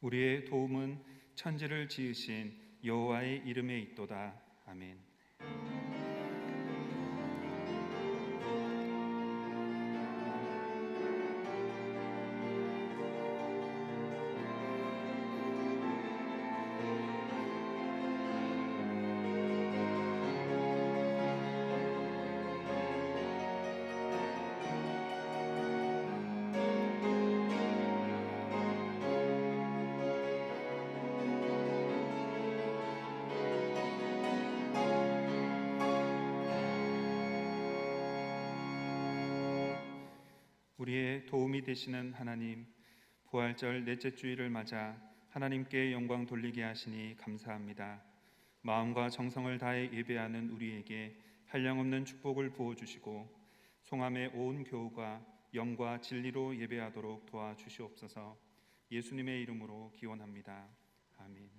우리의 도움은 천지를 지으신 여호와의 이름에 있도다. 아멘. 우리의 도움이 되시는 하나님, 부활절 넷째 주일을 맞아 하나님께 영광 돌리게 하시니 감사합니다. 마음과 정성을 다해 예배하는 우리에게 한량없는 축복을 부어주시고 송암의 온 교우가 영과 진리로 예배하도록 도와주시옵소서. 예수님의 이름으로 기원합니다. 아멘.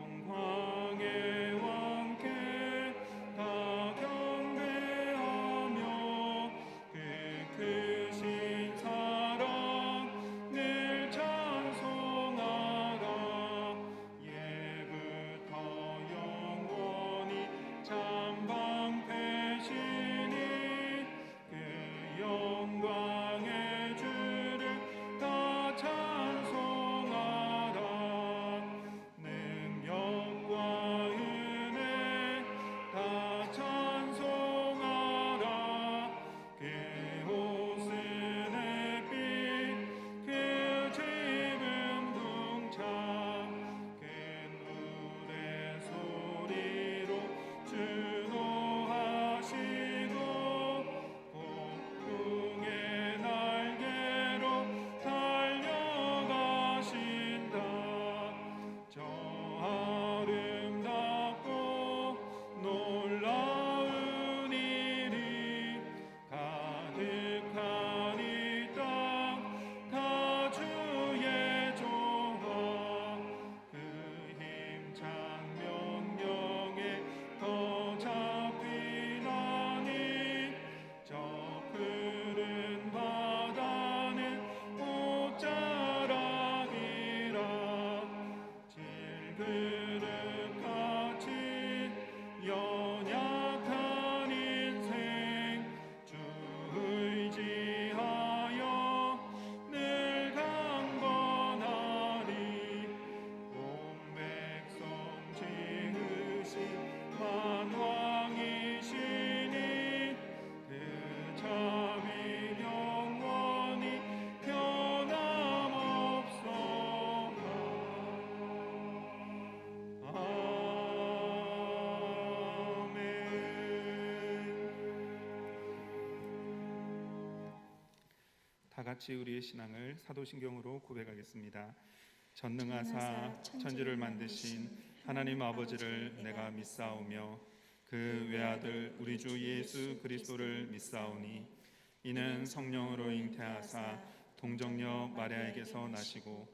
영광의 왕께 다 경배하며 그 크신 사랑 늘 찬송하라. 예부터 영원히 참방패시니 그 영광의 주를 다 찬송하라. 영과 은혜 다 찬송하라. 그 옷은 햇빛 그 집은 궁창 큰 노래 소리로 주노하시고 폭풍의 날개로 달려가신다. 아름답고 놀라운 일이 가득한 이 땅 다 주의 조화. 그 힘찬 명령에 더 잡히나니 저 푸른 바다는 옷자락이라. 그릇같이 연약한 인생 주 의지하여 늘 강건하리. 온 백성 지으신 만왕이시니 그 자비 영원히 변함없소서. 다 같이 우리의 신앙을 사도신경으로 고백하겠습니다. 전능하사 천지를 만드신 하나님 아버지를 내가 믿사오며 그 외아들 우리 주 예수 그리스도를 믿사오니 이는 성령으로 잉태하사 동정녀 마리아에게서 나시고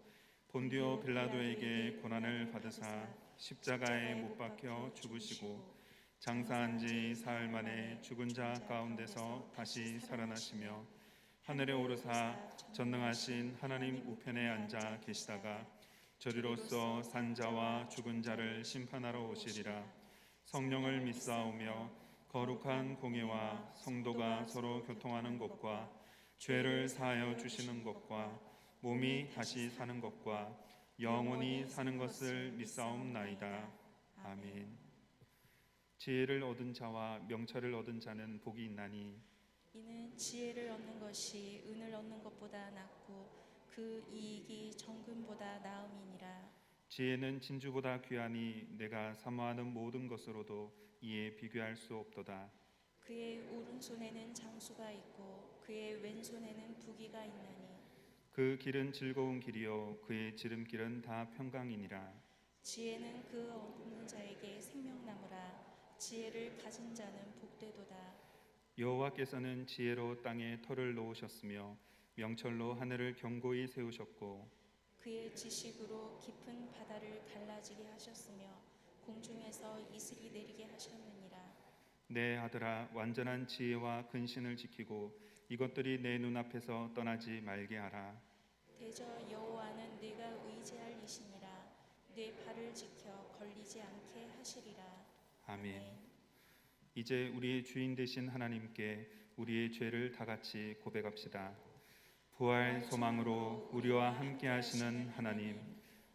본디오 빌라도에게 고난을 받으사 십자가에 못 박혀 죽으시고 장사한 지 사흘 만에 죽은 자 가운데서 다시 살아나시며 하늘에 오르사 전능하신 하나님 우편에 앉아 계시다가 저리로서 산 자와 죽은 자를 심판하러 오시리라. 성령을 믿사오며 거룩한 공예와 성도가 서로 교통하는 것과 죄를 사하여 주시는 것과 몸이 다시 사는 것과 영원히 사는 것을 믿사옵나이다. 아멘. 지혜를 얻은 자와 명철을 얻은 자는 복이 있나니 이는 지혜를 얻는 것이 은을 얻는 것보다 낫고 그 이익이 정금보다 나음이니라. 지혜는 진주보다 귀하니 내가 사모하는 모든 것으로도 이에 비교할 수 없도다. 그의 오른손에는 장수가 있고 그의 왼손에는 부귀가 있나니 그 길은 즐거운 길이요 그의 지름길은 다 평강이니라. 지혜는 그 얻는 자에게 생명나무라. 지혜를 가진 자는 복되도다. 여호와께서는 지혜로 땅에 터를 놓으셨으며 명철로 하늘을 견고히 세우셨고 그의 지식으로 깊은 바다를 갈라지게 하셨으며 공중에서 이슬이 내리게 하셨느니라. 내 아들아, 완전한 지혜와 근신을 지키고 이것들이 내 눈앞에서 떠나지 말게 하라. 대저 여호와는 네가 의지할 이시니라. 네 발을 지켜 걸리지 않게 하시리라. 아멘. 이제 우리의 주인 되신 하나님께 우리의 죄를 다 같이 고백합시다. 부활 소망으로 우리와 함께 하시는 하나님,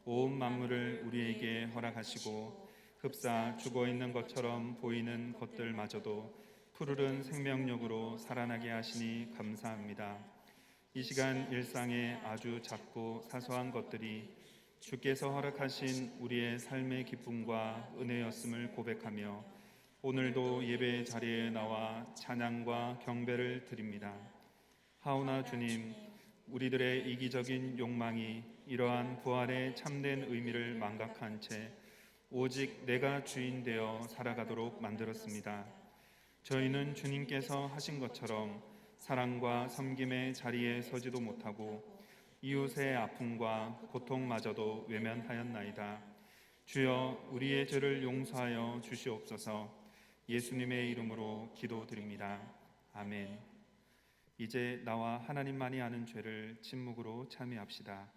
온 만물을 우리에게 허락하시고 흡사 죽어 있는 것처럼 보이는 것들마저도 푸르른 생명력으로 살아나게 하시니 감사합니다. 이 시간 일상의 아주 작고 사소한 것들이 주께서 허락하신 우리의 삶의 기쁨과 은혜였음을 고백하며 오늘도 예배 자리에 나와 찬양과 경배를 드립니다. 하오나 주님, 우리들의 이기적인 욕망이 이러한 부활의 참된 의미를 망각한 채 오직 내가 주인 되어 살아가도록 만들었습니다. 저희는 주님께서 하신 것처럼 사랑과 섬김의 자리에 서지도 못하고 이웃의 아픔과 고통마저도 외면하였나이다. 주여, 우리의 죄를 용서하여 주시옵소서. 예수님의 이름으로 기도드립니다. 아멘. 이제 나와 하나님만이 아는 죄를 침묵으로 참여합시다.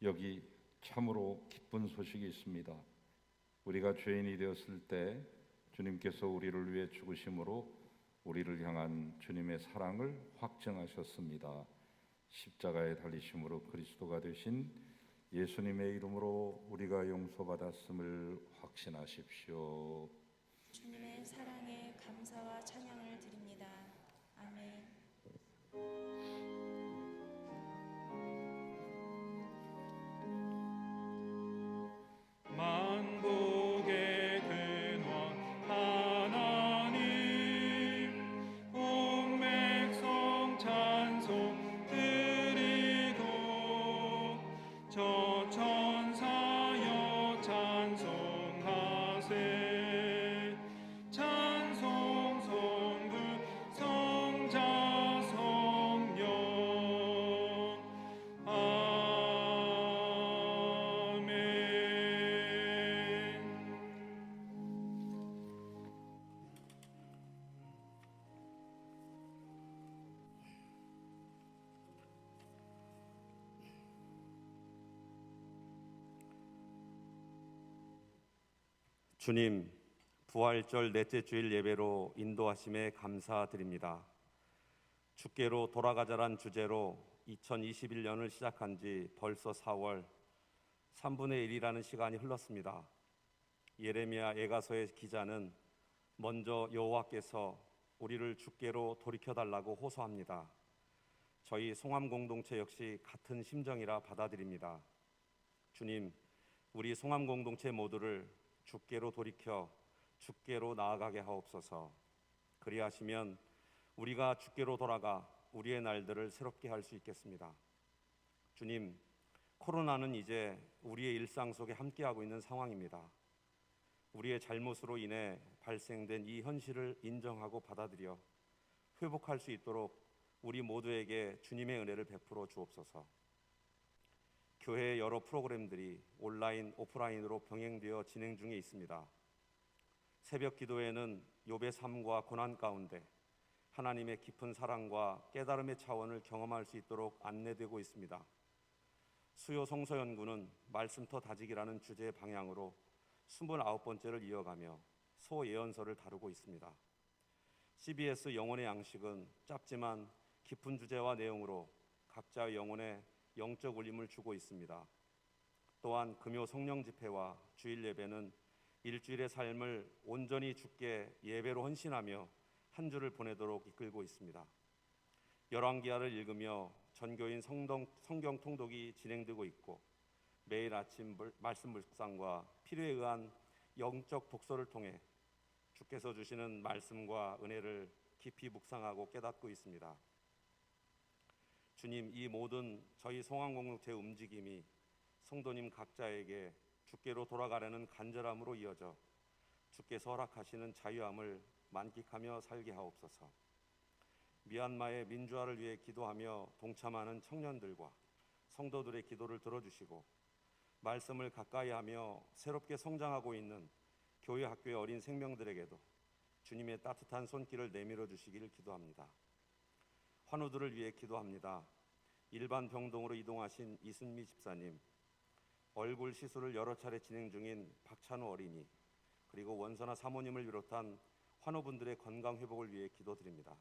여기 참으로 기쁜 소식이 있습니다. 우리가 죄인이 되었을 때 주님께서 우리를 위해 죽으심으로 우리를 향한 주님의 사랑을 확증하셨습니다. 십자가에 달리심으로 그리스도가 되신 예수님의 이름으로 우리가 용서받았음을 확신하십시오. 주님의 사랑에 감사와 찬양을 드립니다. 아멘. 만국의 근원 하나님, 온 백성 찬송 드리고 저 천사여 찬송하세. 찬송 성부 성자 성령. 주님, 부활절 넷째 주일 예배로 인도하심에 감사드립니다. 주께로 돌아가자란 주제로 2021년을 시작한 지 벌써 4월, 3분의 1이라는 시간이 흘렀습니다. 예레미야 예가서의 기자는 먼저 여호와께서 우리를 주께로 돌이켜달라고 호소합니다. 저희 송암 공동체 역시 같은 심정이라 받아들입니다. 주님, 우리 송암 공동체 모두를 주께로 돌이켜 주께로 나아가게 하옵소서. 그리하시면 우리가 주께로 돌아가 우리의 날들을 새롭게 할 수 있겠습니다. 주님, 코로나는 이제 우리의 일상 속에 함께하고 있는 상황입니다. 우리의 잘못으로 인해 발생된 이 현실을 인정하고 받아들여 회복할 수 있도록 우리 모두에게 주님의 은혜를 베풀어 주옵소서. 교회의 여러 프로그램들이 온라인, 오프라인으로 병행되어 진행 중에 있습니다. 새벽 기도회는 욥의 삶과 고난 가운데 하나님의 깊은 사랑과 깨달음의 차원을 경험할 수 있도록 안내되고 있습니다. 수요 성서 연구는 말씀터 다지기라는 주제의 방향으로 29번째를 이어가며 소예언서를 다루고 있습니다. CBS 영혼의 양식은 짧지만 깊은 주제와 내용으로 각자의 영혼에 영적 울림을 주고 있습니다. 또한 금요 성령 집회와 주일 예배는 일주일의 삶을 온전히 주께 예배로 헌신하며 한 주를 보내도록 이끌고 있습니다. 열왕기하를 읽으며 전교인 성경 통독이 진행되고 있고 매일 아침 말씀 묵상과 필요에 의한 영적 독서를 통해 주께서 주시는 말씀과 은혜를 깊이 묵상하고 깨닫고 있습니다. 주님, 이 모든 저희 송암공동체 움직임이 성도님 각자에게 주께로 돌아가려는 간절함으로 이어져 주께서 허락하시는 자유함을 만끽하며 살게 하옵소서. 미얀마의 민주화를 위해 기도하며 동참하는 청년들과 성도들의 기도를 들어주시고 말씀을 가까이하며 새롭게 성장하고 있는 교회 학교의 어린 생명들에게도 주님의 따뜻한 손길을 내밀어 주시기를 기도합니다. 환우들을 위해 기도합니다. 일반 병동으로 이동하신 이순미 집사님, 얼굴 시술을 여러 차례 진행 중인 박찬우 어린이, 그리고 원선아 사모님을 비롯한 환우분들의 건강 회복을 위해 기도드립니다.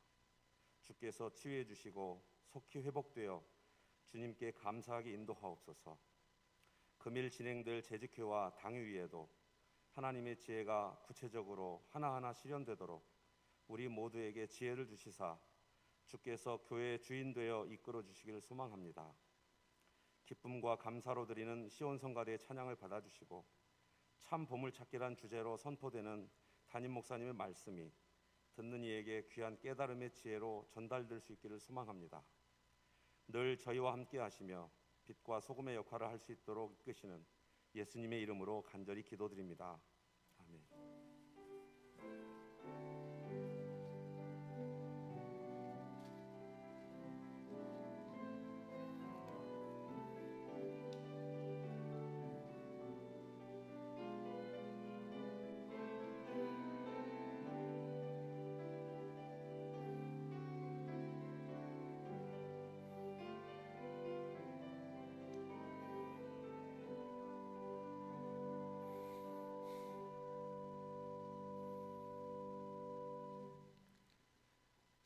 주께서 치유해 주시고 속히 회복되어 주님께 감사하게 인도하옵소서. 금일 진행될 재직회와 당회위에도 하나님의 지혜가 구체적으로 하나하나 실현되도록 우리 모두에게 지혜를 주시사 주께서 교회의 주인 되어 이끌어 주시기를 소망합니다. 기쁨과 감사로 드리는 시온성가대의 찬양을 받아주시고 참 보물찾기란 주제로 선포되는 담임 목사님의 말씀이 듣는 이에게 귀한 깨달음의 지혜로 전달될 수 있기를 소망합니다. 늘 저희와 함께 하시며 빛과 소금의 역할을 할 수 있도록 이끄시는 예수님의 이름으로 간절히 기도드립니다. 아멘.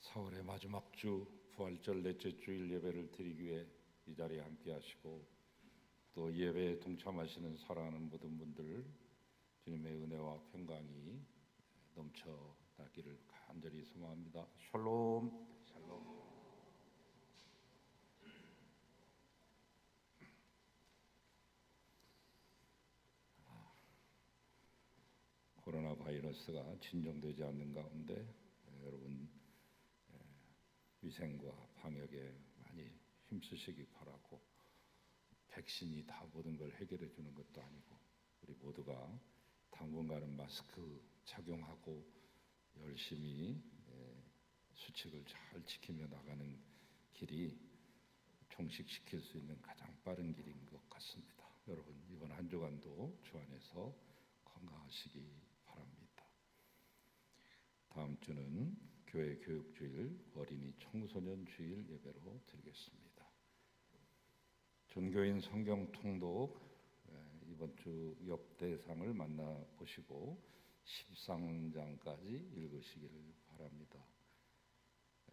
사월의 마지막 주 부활절 넷째 주일 예배를 드리기 위해 이 자리에 함께 하시고 또 예배에 동참하시는 사랑하는 모든 분들 주님의 은혜와 평강이 넘쳐나기를 간절히 소망합니다. 샬롬. 샬롬. 코로나 바이러스가 진정되지 않는 가운데 여러분 위생과 방역에 많이 힘쓰시기 바라고, 백신이 다 모든 걸 해결해 주는 것도 아니고 우리 모두가 당분간은 마스크 착용하고 열심히 수칙을 잘 지키며 나가는 길이 종식시킬 수 있는 가장 빠른 길인 것 같습니다. 여러분 이번 한 주간도 주 안에서 건강하시기 바랍니다. 다음 주는 교회 교육주일, 어린이 청소년 주일 예배로 드리겠습니다. 전교인 성경 통독 이번 주 역대상을 만나보시고 13장까지 읽으시기를 바랍니다.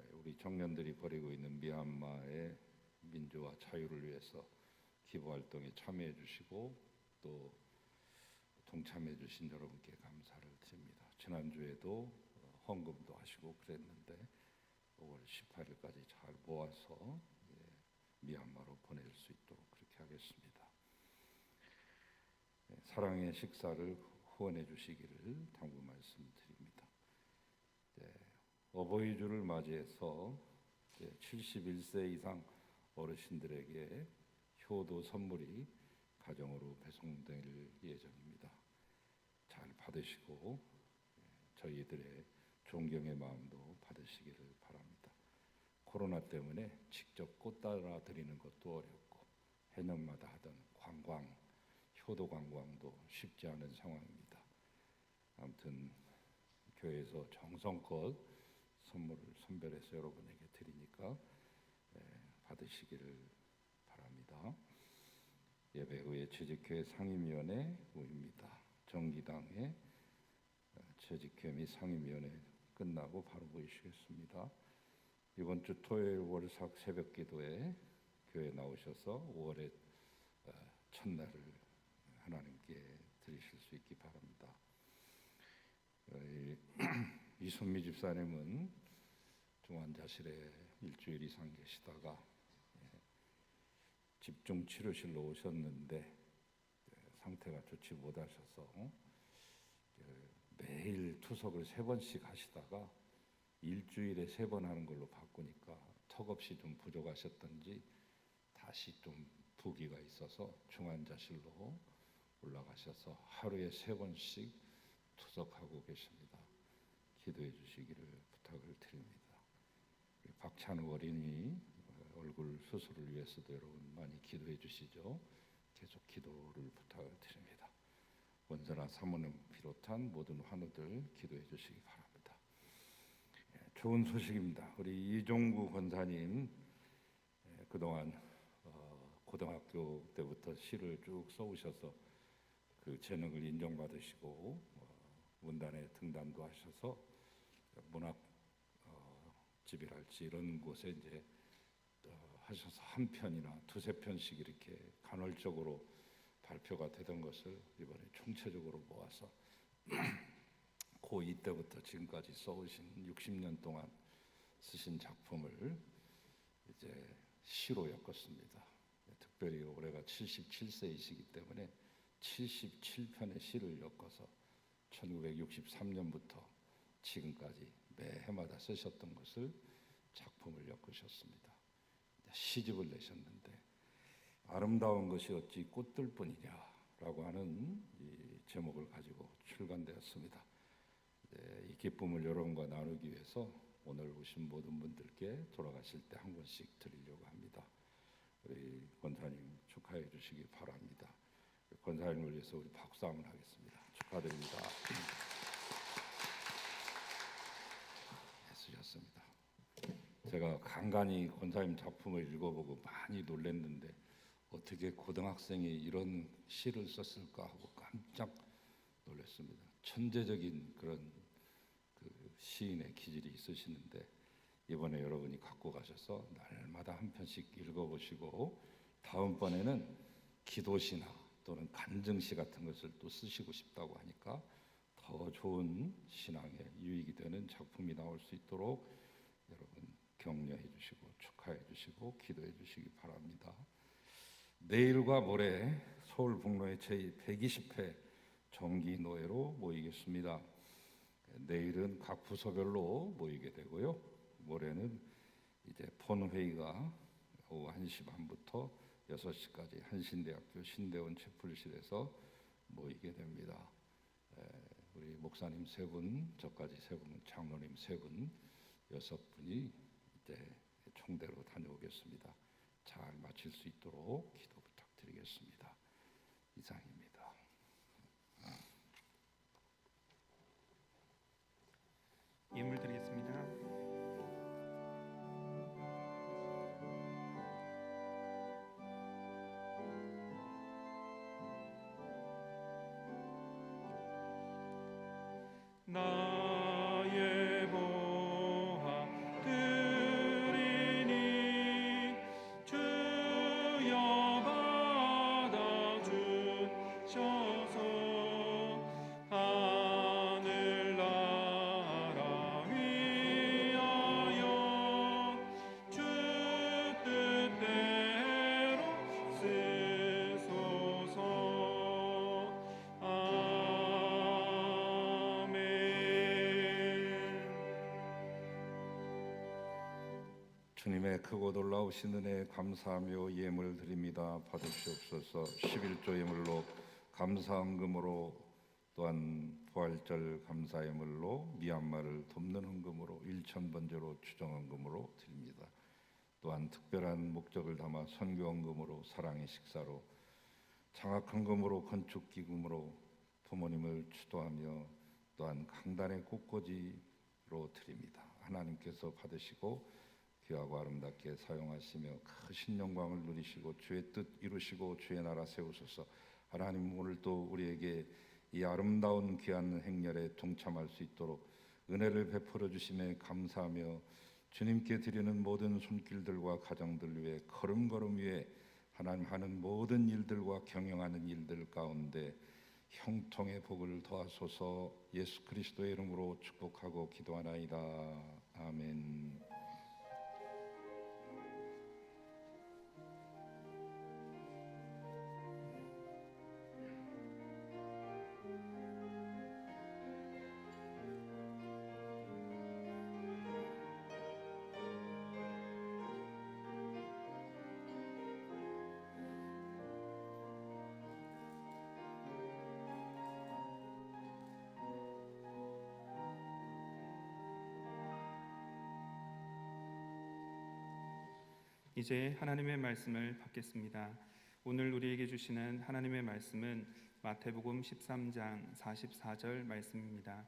우리 청년들이 벌이고 있는 미얀마의 민주화 자유를 위해서 기부활동에 참여해 주시고 또 동참해 주신 여러분께 감사를 드립니다. 지난주에도 헌금도 하시고 그랬는데 5월 18일까지 잘 모아서 미얀마로 보낼 수 있도록 그렇게 하겠습니다. 사랑의 식사를 후원해 주시기를 당부 말씀드립니다. 어버이 주를 맞이해서 71세 이상 어르신들에게 효도 선물이 가정으로 배송될 예정입니다. 잘 받으시고 저희들의 존경의 마음도 받으시기를 바랍니다. 코로나 때문에 직접 꽃 따라 드리는 것도 어렵고 해년마다 하던 관광, 효도 관광도 쉽지 않은 상황입니다. 아무튼 교회에서 정성껏 선물을 선별해서 여러분에게 드리니까 받으시기를 바랍니다. 예배 후에 재직회 상임위원회 모입니다. 정기당의 재직회 및 상임위원회 끝나고 바로 모이시겠습니다. 이번 주 토요일 월삭 새벽 기도에 교회 나오셔서 5월의 첫날을 하나님께 드리실 수 있기 바랍니다. 이순미 집사님은 중환자실에 일주일 이상 계시다가 집중 치료실로 오셨는데 상태가 좋지 못하셔서 매일 투석을 3번씩 하시다가 일주일에 3번 하는 걸로 바꾸니까 턱없이 좀 부족하셨던지 다시 좀 부기가 있어서 중환자실로 올라가셔서 하루에 3번씩 투석하고 계십니다. 기도해 주시기를 부탁을 드립니다. 우리 박찬우 어린이 얼굴 수술을 위해서도 여러분 많이 기도해 주시죠. 계속 기도를 부탁을 드립니다. 원자나 사모님 비롯한 모든 환우들 기도해 주시기 바랍니다. 좋은 소식입니다. 우리 이종구 권사님 그동안 고등학교 때부터 시를 쭉 써오셔서 그 재능을 인정받으시고 문단에 등단도 하셔서 문학 집이랄지 이런 곳에 이제 하셔서 한 편이나 두세 편씩 이렇게 간헐적으로 발표가 되던 것을 이번에 총체적으로 모아서 고2 때부터 지금까지 써오신 60년 동안 쓰신 작품을 이제 시로 엮었습니다. 특별히 올해가 77세이시기 때문에 77편의 시를 엮어서 1963년부터 지금까지 매 해마다 쓰셨던 것을 작품을 엮으셨습니다. 시집을 내셨는데 아름다운 것이 어찌 꽃들뿐이냐라고 하는 이 제목을 가지고 출간되었습니다. 이 기쁨을 여러분과 나누기 위해서 오늘 오신 모든 분들께 돌아가실 때 한 권씩 드리려고 합니다. 우리 권사님 축하해 주시기 바랍니다. 권사님을 위해서 우리 박수 한번 하겠습니다. 축하드립니다. 애쓰셨습니다. 제가 간간히 권사님 작품을 읽어보고 많이 놀랐는데 어떻게 고등학생이 이런 시를 썼을까 하고 깜짝 놀랐습니다. 천재적인 그런 그 시인의 기질이 있으시는데 이번에 여러분이 갖고 가셔서 날마다 한 편씩 읽어보시고 다음번에는 기도시나 또는 간증시 같은 것을 또 쓰시고 싶다고 하니까 더 좋은 신앙에 유익이 되는 작품이 나올 수 있도록 여러분 격려해 주시고 축하해 주시고 기도해 주시기 바랍니다. 내일과 모레 서울 북로의 제120회 정기노회로 모이겠습니다. 내일은 각 부서별로 모이게 되고요. 모레는 이제 본회의가 오후 1시 반부터 6시까지 한신대학교 신대원 채플실에서 모이게 됩니다. 우리 목사님 3분, 저까지 3분, 장로님 3분, 6분이 이제 총대로 다녀오겠습니다. 잘 마칠 수 있도록 기도 부탁드리겠습니다. 이상입니다. 예물 드리겠습니다. 나의 보화 드리니 주여 받아주셔서 하늘나라 위하여 주 뜻대로 쓰소서. 주님의 크고 놀라우신 은혜에 감사하며 예물 드립니다. 받으시옵소서. 11조 예물로 감사헌금으로 또한 부활절 감사 예물로 미얀마를 돕는 헌금으로 1,000번제로 추정헌금으로 드립니다. 또한 특별한 목적을 담아 선교헌금으로 사랑의 식사로 장학헌금으로 건축기금으로 부모님을 추도하며 또한 강단의 꽃꽂이로 드립니다. 하나님께서 받으시고 귀하고 아름답게 사용하시며 크신 영광을 누리시고 주의 뜻 이루시고 주의 나라 세우소서. 하나님 오늘 또 우리에게 이 아름다운 귀한 행렬에 동참할 수 있도록 은혜를 베풀어 주심에 감사하며 주님께 드리는 모든 손길들과 가정들 위해 걸음걸음 위에 하나님 하는 모든 일들과 경영하는 일들 가운데 형통의 복을 더하소서. 예수 그리스도의 이름으로 축복하고 기도하나이다. 아멘. 이제 하나님의 말씀을 받겠습니다. 오늘 우리에게 주시는 하나님의 말씀은 마태복음 13장 44절 말씀입니다.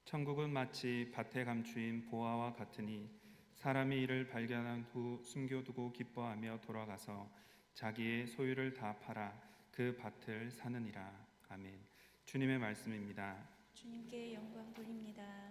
천국은 마치 밭에 감추인 보화와 같으니 사람이 이를 발견한 후 숨겨두고 기뻐하며 돌아가서 자기의 소유를 다 팔아 그 밭을 사느니라. 아멘. 주님의 말씀입니다. 주님께 영광 돌립니다.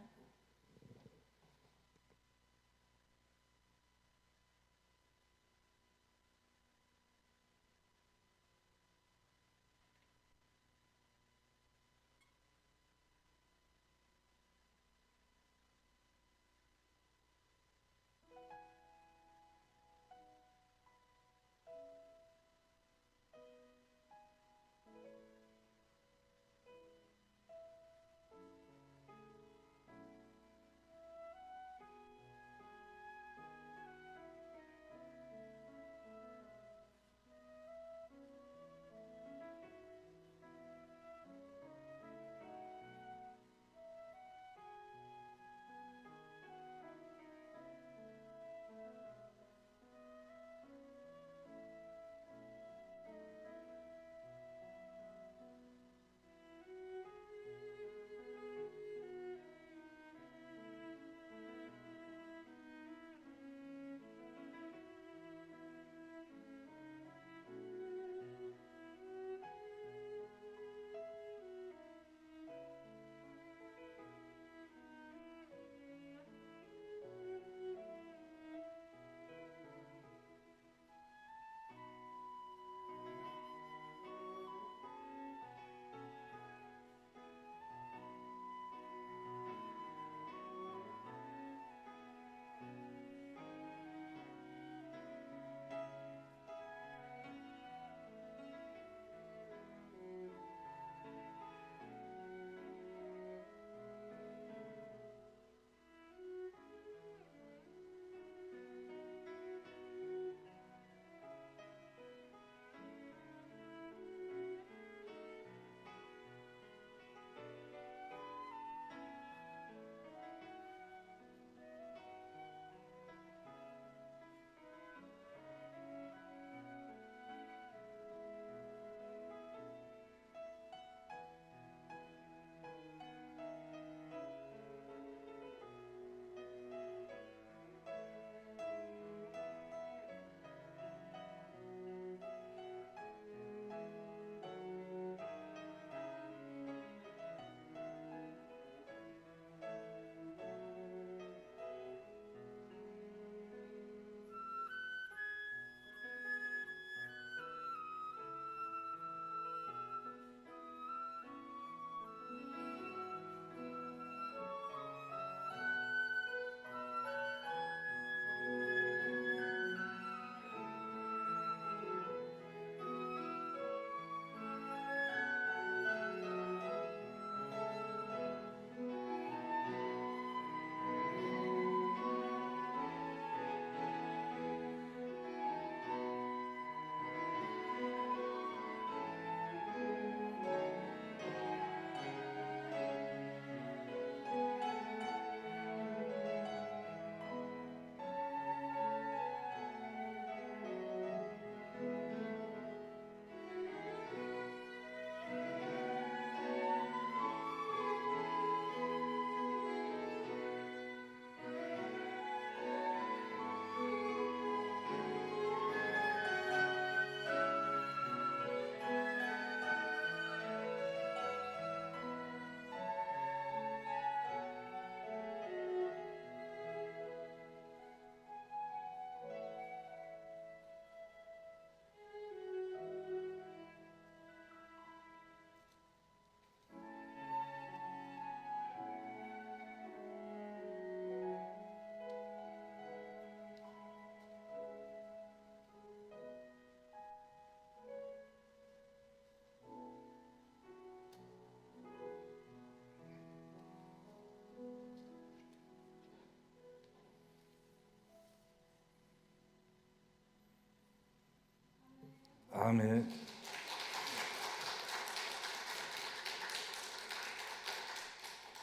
아멘.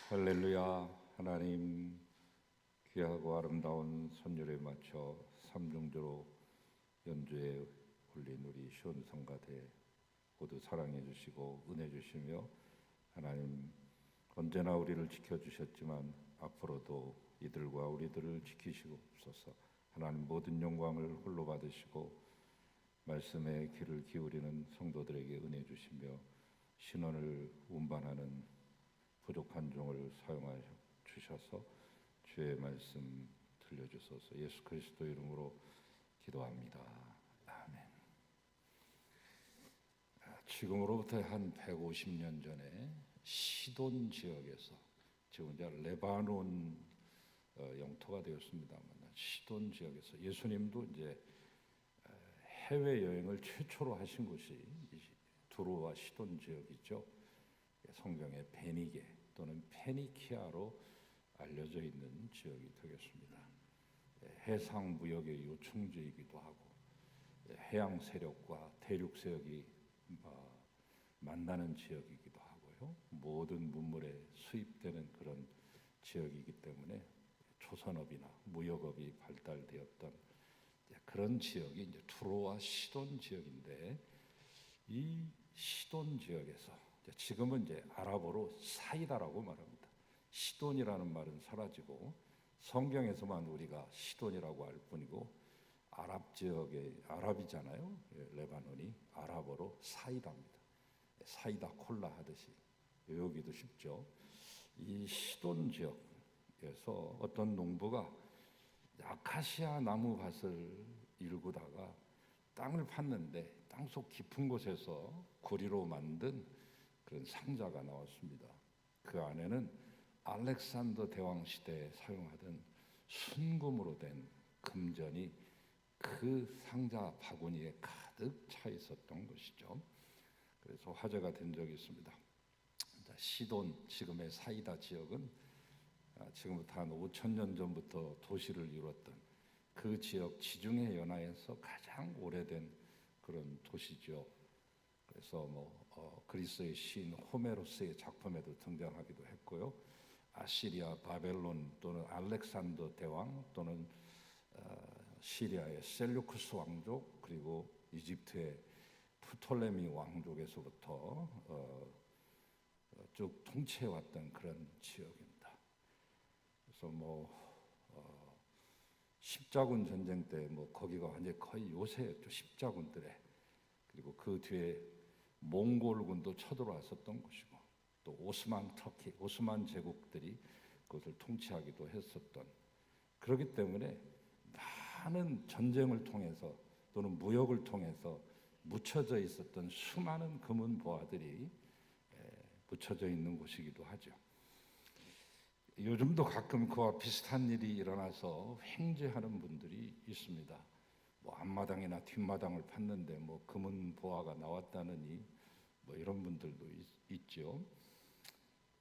할렐루야. 하나님 귀하고 아름다운 선율에 맞춰 삼중주로 연주에 올린 우리 시온 성가대 모두 사랑해 주시고 은혜 주시며 하나님 언제나 우리를 지켜주셨지만 앞으로도 이들과 우리들을 지키시옵소서. 하나님 모든 영광을 홀로 받으시고 말씀에 귀를 기울이는 성도들에게 은혜 주시며 신원을 운반하는 부족한 종을 사용하여 주셔서 주의 말씀 들려주소서. 예수 그리스도 이름으로 기도합니다. 아멘. 지금으로부터 한 150년 전에 시돈 지역에서 지금 이제 레바논 영토가 되었습니다만 시돈 지역에서 예수님도 이제 해외 여행을 최초로 하신 곳이 두로와 시돈 지역이죠. 성경의 베니게 또는 페니키아로 알려져 있는 지역이 되겠습니다. 해상 무역의 요충지이기도 하고 해양 세력과 대륙 세력이 만나는 지역이기도 하고요. 모든 문물에 수입되는 그런 지역이기 때문에 조선업이나 무역업이 발달되었던 그런 지역이 이제 투로와 시돈 지역인데 이 시돈 지역에서 지금은 이제 아랍어로 사이다라고 말합니다. 시돈이라는 말은 사라지고 성경에서만 우리가 시돈이라고 할 뿐이고 아랍 지역의 아랍이잖아요. 레바논이 아랍어로 사이다입니다. 사이다 콜라 하듯이 외우기도 쉽죠. 이 시돈 지역에서 어떤 농부가 아카시아 나무 밭을 일구다가 땅을 팠는데 땅속 깊은 곳에서 구리로 만든 그런 상자가 나왔습니다. 그 안에는 알렉산더 대왕 시대에 사용하던 순금으로 된 금전이 그 상자 바구니에 가득 차 있었던 것이죠. 그래서 화제가 된 적이 있습니다. 시돈, 지금의 사이다 지역은 지금부터 한 5,000년 전부터 도시를 이뤘던 그 지역 지중해 연안에서 가장 오래된 그런 도시죠. 그래서 그리스의 시인 호메로스의 작품에도 등장하기도 했고요. 아시리아 바벨론 또는 알렉산더 대왕 또는 시리아의 셀루쿠스 왕족 그리고 이집트의 프톨레미 왕족에서부터 쭉 통치해왔던 그런 지역입니다. 그래서 십자군 전쟁 때 거기가 완전히 거의 요새였죠. 십자군들의. 그리고 그 뒤에 몽골군도 쳐들어왔었던 곳이고 또 오스만 터키, 오스만 제국들이 그것을 통치하기도 했었던 그렇기 때문에 많은 전쟁을 통해서 또는 무역을 통해서 묻혀져 있었던 수많은 금은 보화들이 묻혀져 있는 곳이기도 하죠. 요즘도 가끔 그와 비슷한 일이 일어나서 횡재하는 분들이 있습니다. 앞마당이나 뒷마당을 팠는데 금은 보화가 나왔다느니 이런 분들도 있죠.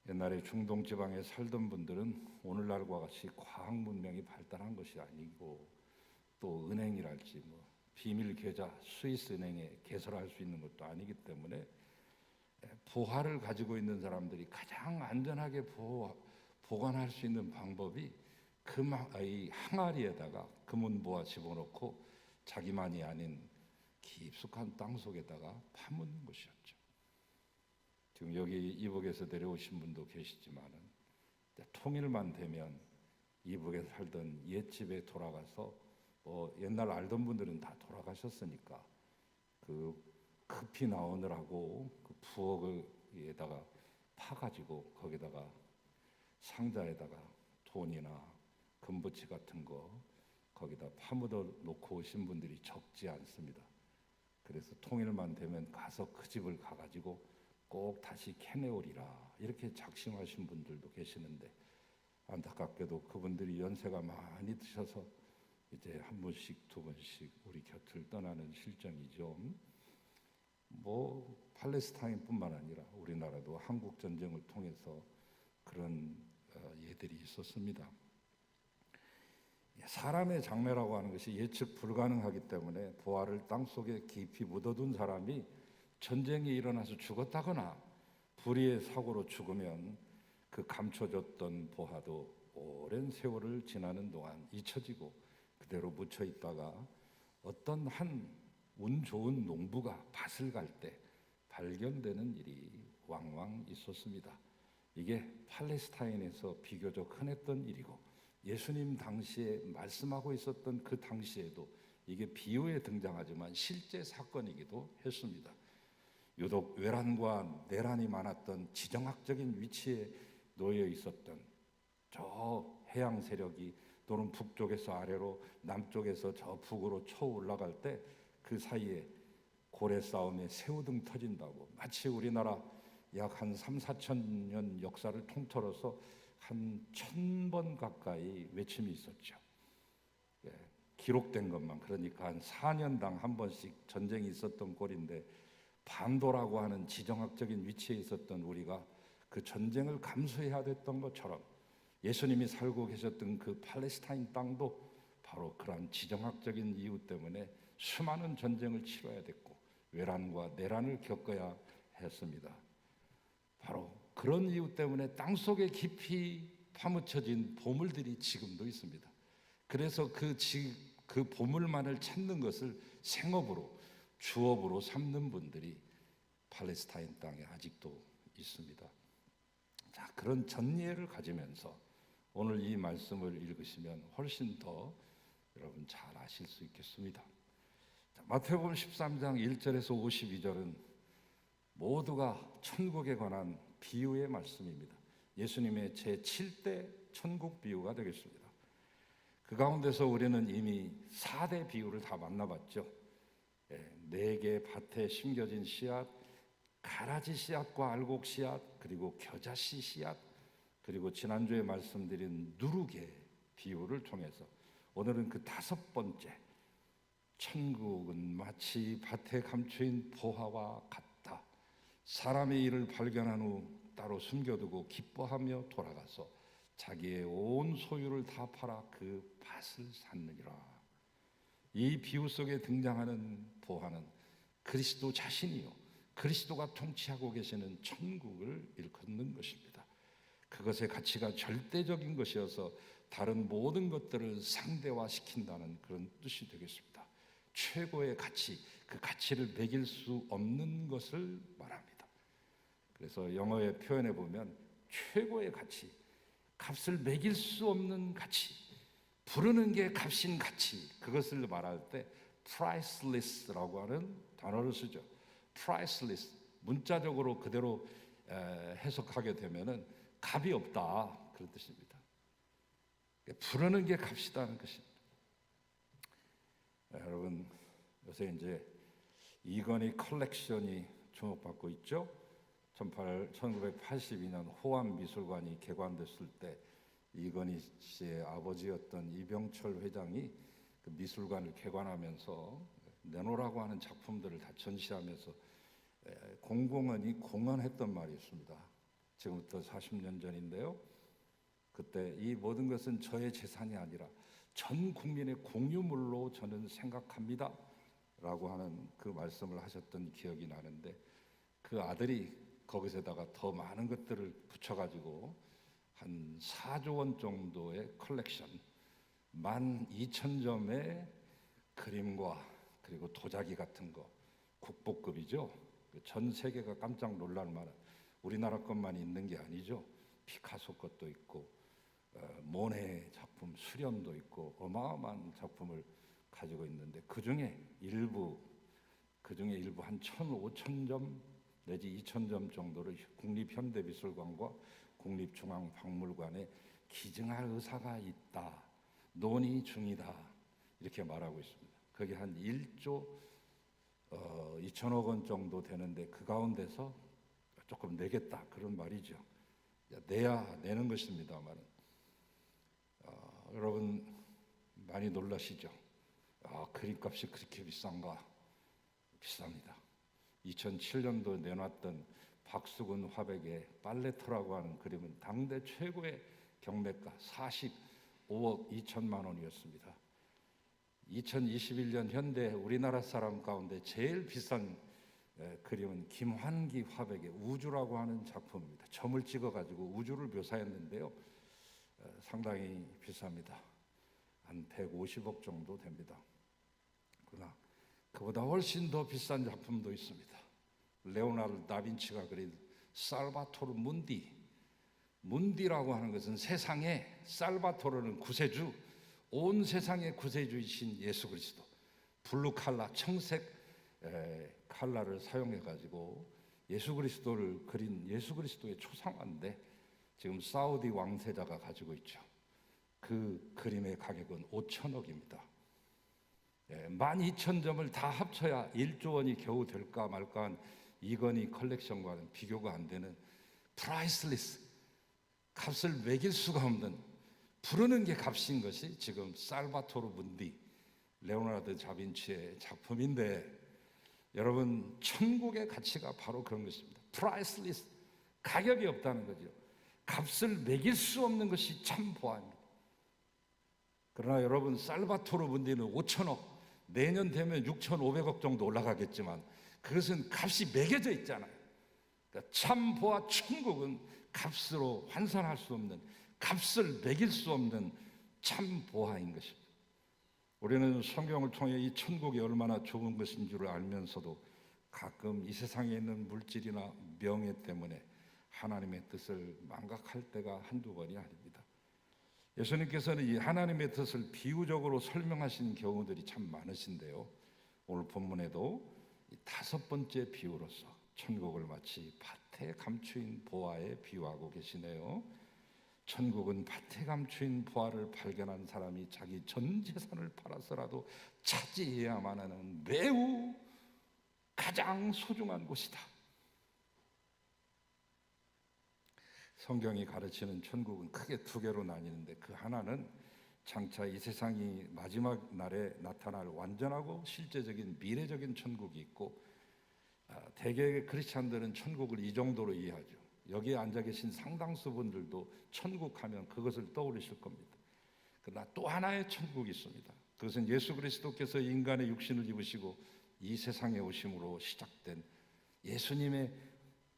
옛날에 중동 지방에 살던 분들은 오늘날과 같이 과학 문명이 발달한 것이 아니고 또 은행이랄지 비밀 계좌 스위스 은행에 개설할 수 있는 것도 아니기 때문에 보화를 가지고 있는 사람들이 가장 안전하게 보관할 수 있는 방법이 이 항아리에다가 금은 보화 집어넣고 자기만이 아닌 깊숙한 땅 속에다가 파묻는 것이었죠. 지금 여기 이북에서 내려오신 분도 계시지만은 통일만 되면 이북에 살던 옛집에 돌아가서 옛날 알던 분들은 다 돌아가셨으니까 그 급히 나오느라고 그 부엌에다가 파가지고 거기다가 상자에다가 돈이나 금부치 같은 거 거기다 파묻어 놓고 오신 분들이 적지 않습니다. 그래서 통일만 되면 가서 그 집을 가가지고 꼭 다시 캐내오리라 이렇게 작심하신 분들도 계시는데 안타깝게도 그분들이 연세가 많이 드셔서 이제 한 번씩 두 번씩 우리 곁을 떠나는 실정이죠. 팔레스타인뿐만 아니라 우리나라도 한국 전쟁을 통해서 그런 예들이 있었습니다. 사람의 장래라고 하는 것이 예측 불가능하기 때문에 보화를 땅속에 깊이 묻어둔 사람이 전쟁이 일어나서 죽었다거나 불의의 사고로 죽으면 그 감춰졌던 보화도 오랜 세월을 지나는 동안 잊혀지고 그대로 묻혀 있다가 어떤 한 운 좋은 농부가 밭을 갈 때 발견되는 일이 왕왕 있었습니다. 이게 팔레스타인에서 비교적 흔했던 일이고 예수님 당시에 말씀하고 있었던 그 당시에도 이게 비유에 등장하지만 실제 사건이기도 했습니다. 유독 외란과 내란이 많았던 지정학적인 위치에 놓여 있었던 저 해양 세력이 또는 북쪽에서 아래로 남쪽에서 저 북으로 쳐 올라갈 때 그 사이에 고래 싸움에 새우등 터진다고 마치 우리나라 약 한 3, 4천 년 역사를 통틀어서 한 1,000번 가까이 외침이 있었죠. 예, 기록된 것만 그러니까 한 4년당 한 번씩 전쟁이 있었던 꼴인데 반도라고 하는 지정학적인 위치에 있었던 우리가 그 전쟁을 감수해야 됐던 것처럼 예수님이 살고 계셨던 그 팔레스타인 땅도 바로 그러한 지정학적인 이유 때문에 수많은 전쟁을 치러야 됐고 외란과 내란을 겪어야 했습니다. 바로 그런 이유 때문에 땅속에 깊이 파묻혀진 보물들이 지금도 있습니다. 그래서 그 보물만을 찾는 것을 생업으로 주업으로 삼는 분들이 팔레스타인 땅에 아직도 있습니다. 자, 그런 전예를 가지면서 오늘 이 말씀을 읽으시면 훨씬 더 여러분 잘 아실 수 있겠습니다. 자, 마태복음 13장 1절에서 52절은 모두가 천국에 관한 비유의 말씀입니다. 예수님의 제7대 천국 비유가 되겠습니다. 그 가운데서 우리는 이미 4대 비유를 다 만나봤죠. 4개 밭에 심겨진 씨앗, 가라지 씨앗과 알곡 씨앗, 그리고 겨자씨 씨앗, 그리고 지난주에 말씀드린 누룩의 비유를 통해서 오늘은 그 5번째, 천국은 마치 밭에 감추인 보화와 같다. 사람의 일을 발견한 후 따로 숨겨두고 기뻐하며 돌아가서 자기의 온 소유를 다 팔아 그 밭을 샀느니라. 이 비유 속에 등장하는 보화는 그리스도 자신이요, 그리스도가 통치하고 계시는 천국을 일컫는 것입니다. 그것의 가치가 절대적인 것이어서 다른 모든 것들을 상대화시킨다는 그런 뜻이 되겠습니다. 최고의 가치, 그 가치를 매길 수 없는 것을 말합니다. 그래서 영어의 표현에 보면 최고의 가치, 값을 매길 수 없는 가치, 부르는 게 값인 가치, 그것을 말할 때 priceless라고 하는 단어를 쓰죠. priceless, 문자적으로 그대로 해석하게 되면은 값이 없다, 그런 뜻입니다. 부르는 게 값이다는 것입니다. 여러분, 요새 이제 이건희 컬렉션이 주목받고 있죠. 1982년 호암미술관이 개관됐을 때 이건희 씨의 아버지였던 이병철 회장이 그 미술관을 개관하면서 내놓으라고 하는 작품들을 다 전시하면서 공공연히 공언했던 말이 있습니다. 지금부터 40년 전인데요. 그때 이 모든 것은 저의 재산이 아니라 전 국민의 공유물로 저는 생각합니다 라고 하는 그 말씀을 하셨던 기억이 나는데, 그 아들이 거기서다가 더 많은 것들을 붙여가지고 한 4조 원 정도의 컬렉션, 12,000점의 그림과 그리고 도자기 같은 거, 국보급이죠. 전 세계가 깜짝 놀랄 만한, 우리나라 것만 있는 게 아니죠. 피카소 것도 있고 모네 작품 수련도 있고 어마어마한 작품을 가지고 있는데 그 중에 일부 한 1,500점 내지 2,000점 정도를 국립현대미술관과 국립중앙박물관에 기증할 의사가 있다, 논의 중이다, 이렇게 말하고 있습니다. 그게 한 1조 2천억 원 정도 되는데 그 가운데서 조금 내겠다, 그런 말이죠. 내야 내는 것입니다만 여러분 많이 놀라시죠? 그림값이 그렇게 비싼가? 비쌉니다. 2007년도 내놨던 박수근 화백의 팔레트라고 하는 그림은 당대 최고의 경매가 45억 2천만 원이었습니다. 2021년 현대 우리나라 사람 가운데 제일 비싼 그림은 김환기 화백의 우주라고 하는 작품입니다. 점을 찍어가지고 우주를 묘사했는데요. 상당히 비쌉니다. 한 150억 정도 됩니다. 그러나 그보다 훨씬 더 비싼 작품도 있습니다. 레오나르도 다빈치가 그린 살바토르 문디. 문디라고 하는 것은 세상에, 살바토르는 구세주, 온 세상의 구세주이신 예수 그리스도, 블루 칼라, 청색 칼라를 사용해 가지고 예수 그리스도를 그린 예수 그리스도의 초상화인데 지금 사우디 왕세자가 가지고 있죠. 그 그림의 가격은 5천억입니다. 12,000점을 다 합쳐야 1조 원이 겨우 될까 말까 한 이건희 컬렉션과는 비교가 안 되는 프라이슬리스, 값을 매길 수가 없는, 부르는 게 값인 것이 지금 살바토르 문디, 레오나르도 다빈치의 작품인데, 여러분, 천국의 가치가 바로 그런 것입니다. 프라이슬리스, 가격이 없다는 거죠. 값을 매길 수 없는 것이 참 보아입니다. 그러나 여러분, 살바토르 문디는 5천억, 내년 되면 6,500억 정도 올라가겠지만 그것은 값이 매겨져 있잖아요. 그러니까 참 보아 천국은 값으로 환산할 수 없는, 값을 매길 수 없는 참 보아인 것입니다. 우리는 성경을 통해 이 천국이 얼마나 좋은 것인 줄 알면서도 가끔 이 세상에 있는 물질이나 명예 때문에 하나님의 뜻을 망각할 때가 한두 번이 아닙니다. 예수님께서는 이 하나님의 뜻을 비유적으로 설명하신 경우들이 참 많으신데요, 오늘 본문에도 이 5번째 비유로서 천국을 마치 밭에 감추인 보화에 비유하고 계시네요. 천국은 밭에 감추인 보화를 발견한 사람이 자기 전 재산을 팔아서라도 차지해야만 하는 매우 가장 소중한 곳이다. 성경이 가르치는 천국은 크게 2개로 나뉘는데, 그 하나는 장차 이 세상이 마지막 날에 나타날 완전하고 실제적인 미래적인 천국이 있고, 대개의 크리스찬들은 천국을 이 정도로 이해하죠. 여기에 앉아 계신 상당수 분들도 천국 하면 그것을 떠올리실 겁니다. 그러나 또 하나의 천국이 있습니다. 그것은 예수 그리스도께서 인간의 육신을 입으시고 이 세상에 오심으로 시작된, 예수님의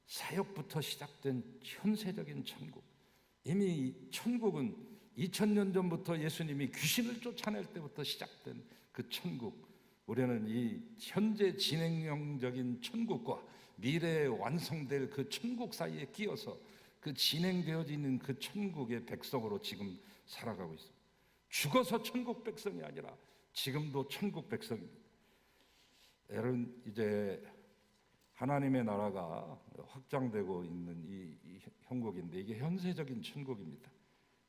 사역부터 시작된 현세적인 천국. 이미 천국은 2000년 전부터 예수님이 귀신을 쫓아낼 때부터 시작된 그 천국. 우리는 이 현재 진행형적인 천국과 미래에 완성될 그 천국 사이에 끼어서 그 진행되어지는 그 천국의 백성으로 지금 살아가고 있습니다. 죽어서 천국 백성이 아니라 지금도 천국 백성입니다. 여러분, 이제 하나님의 나라가 확장되고 있는 이 형국인데, 이게 현세적인 천국입니다.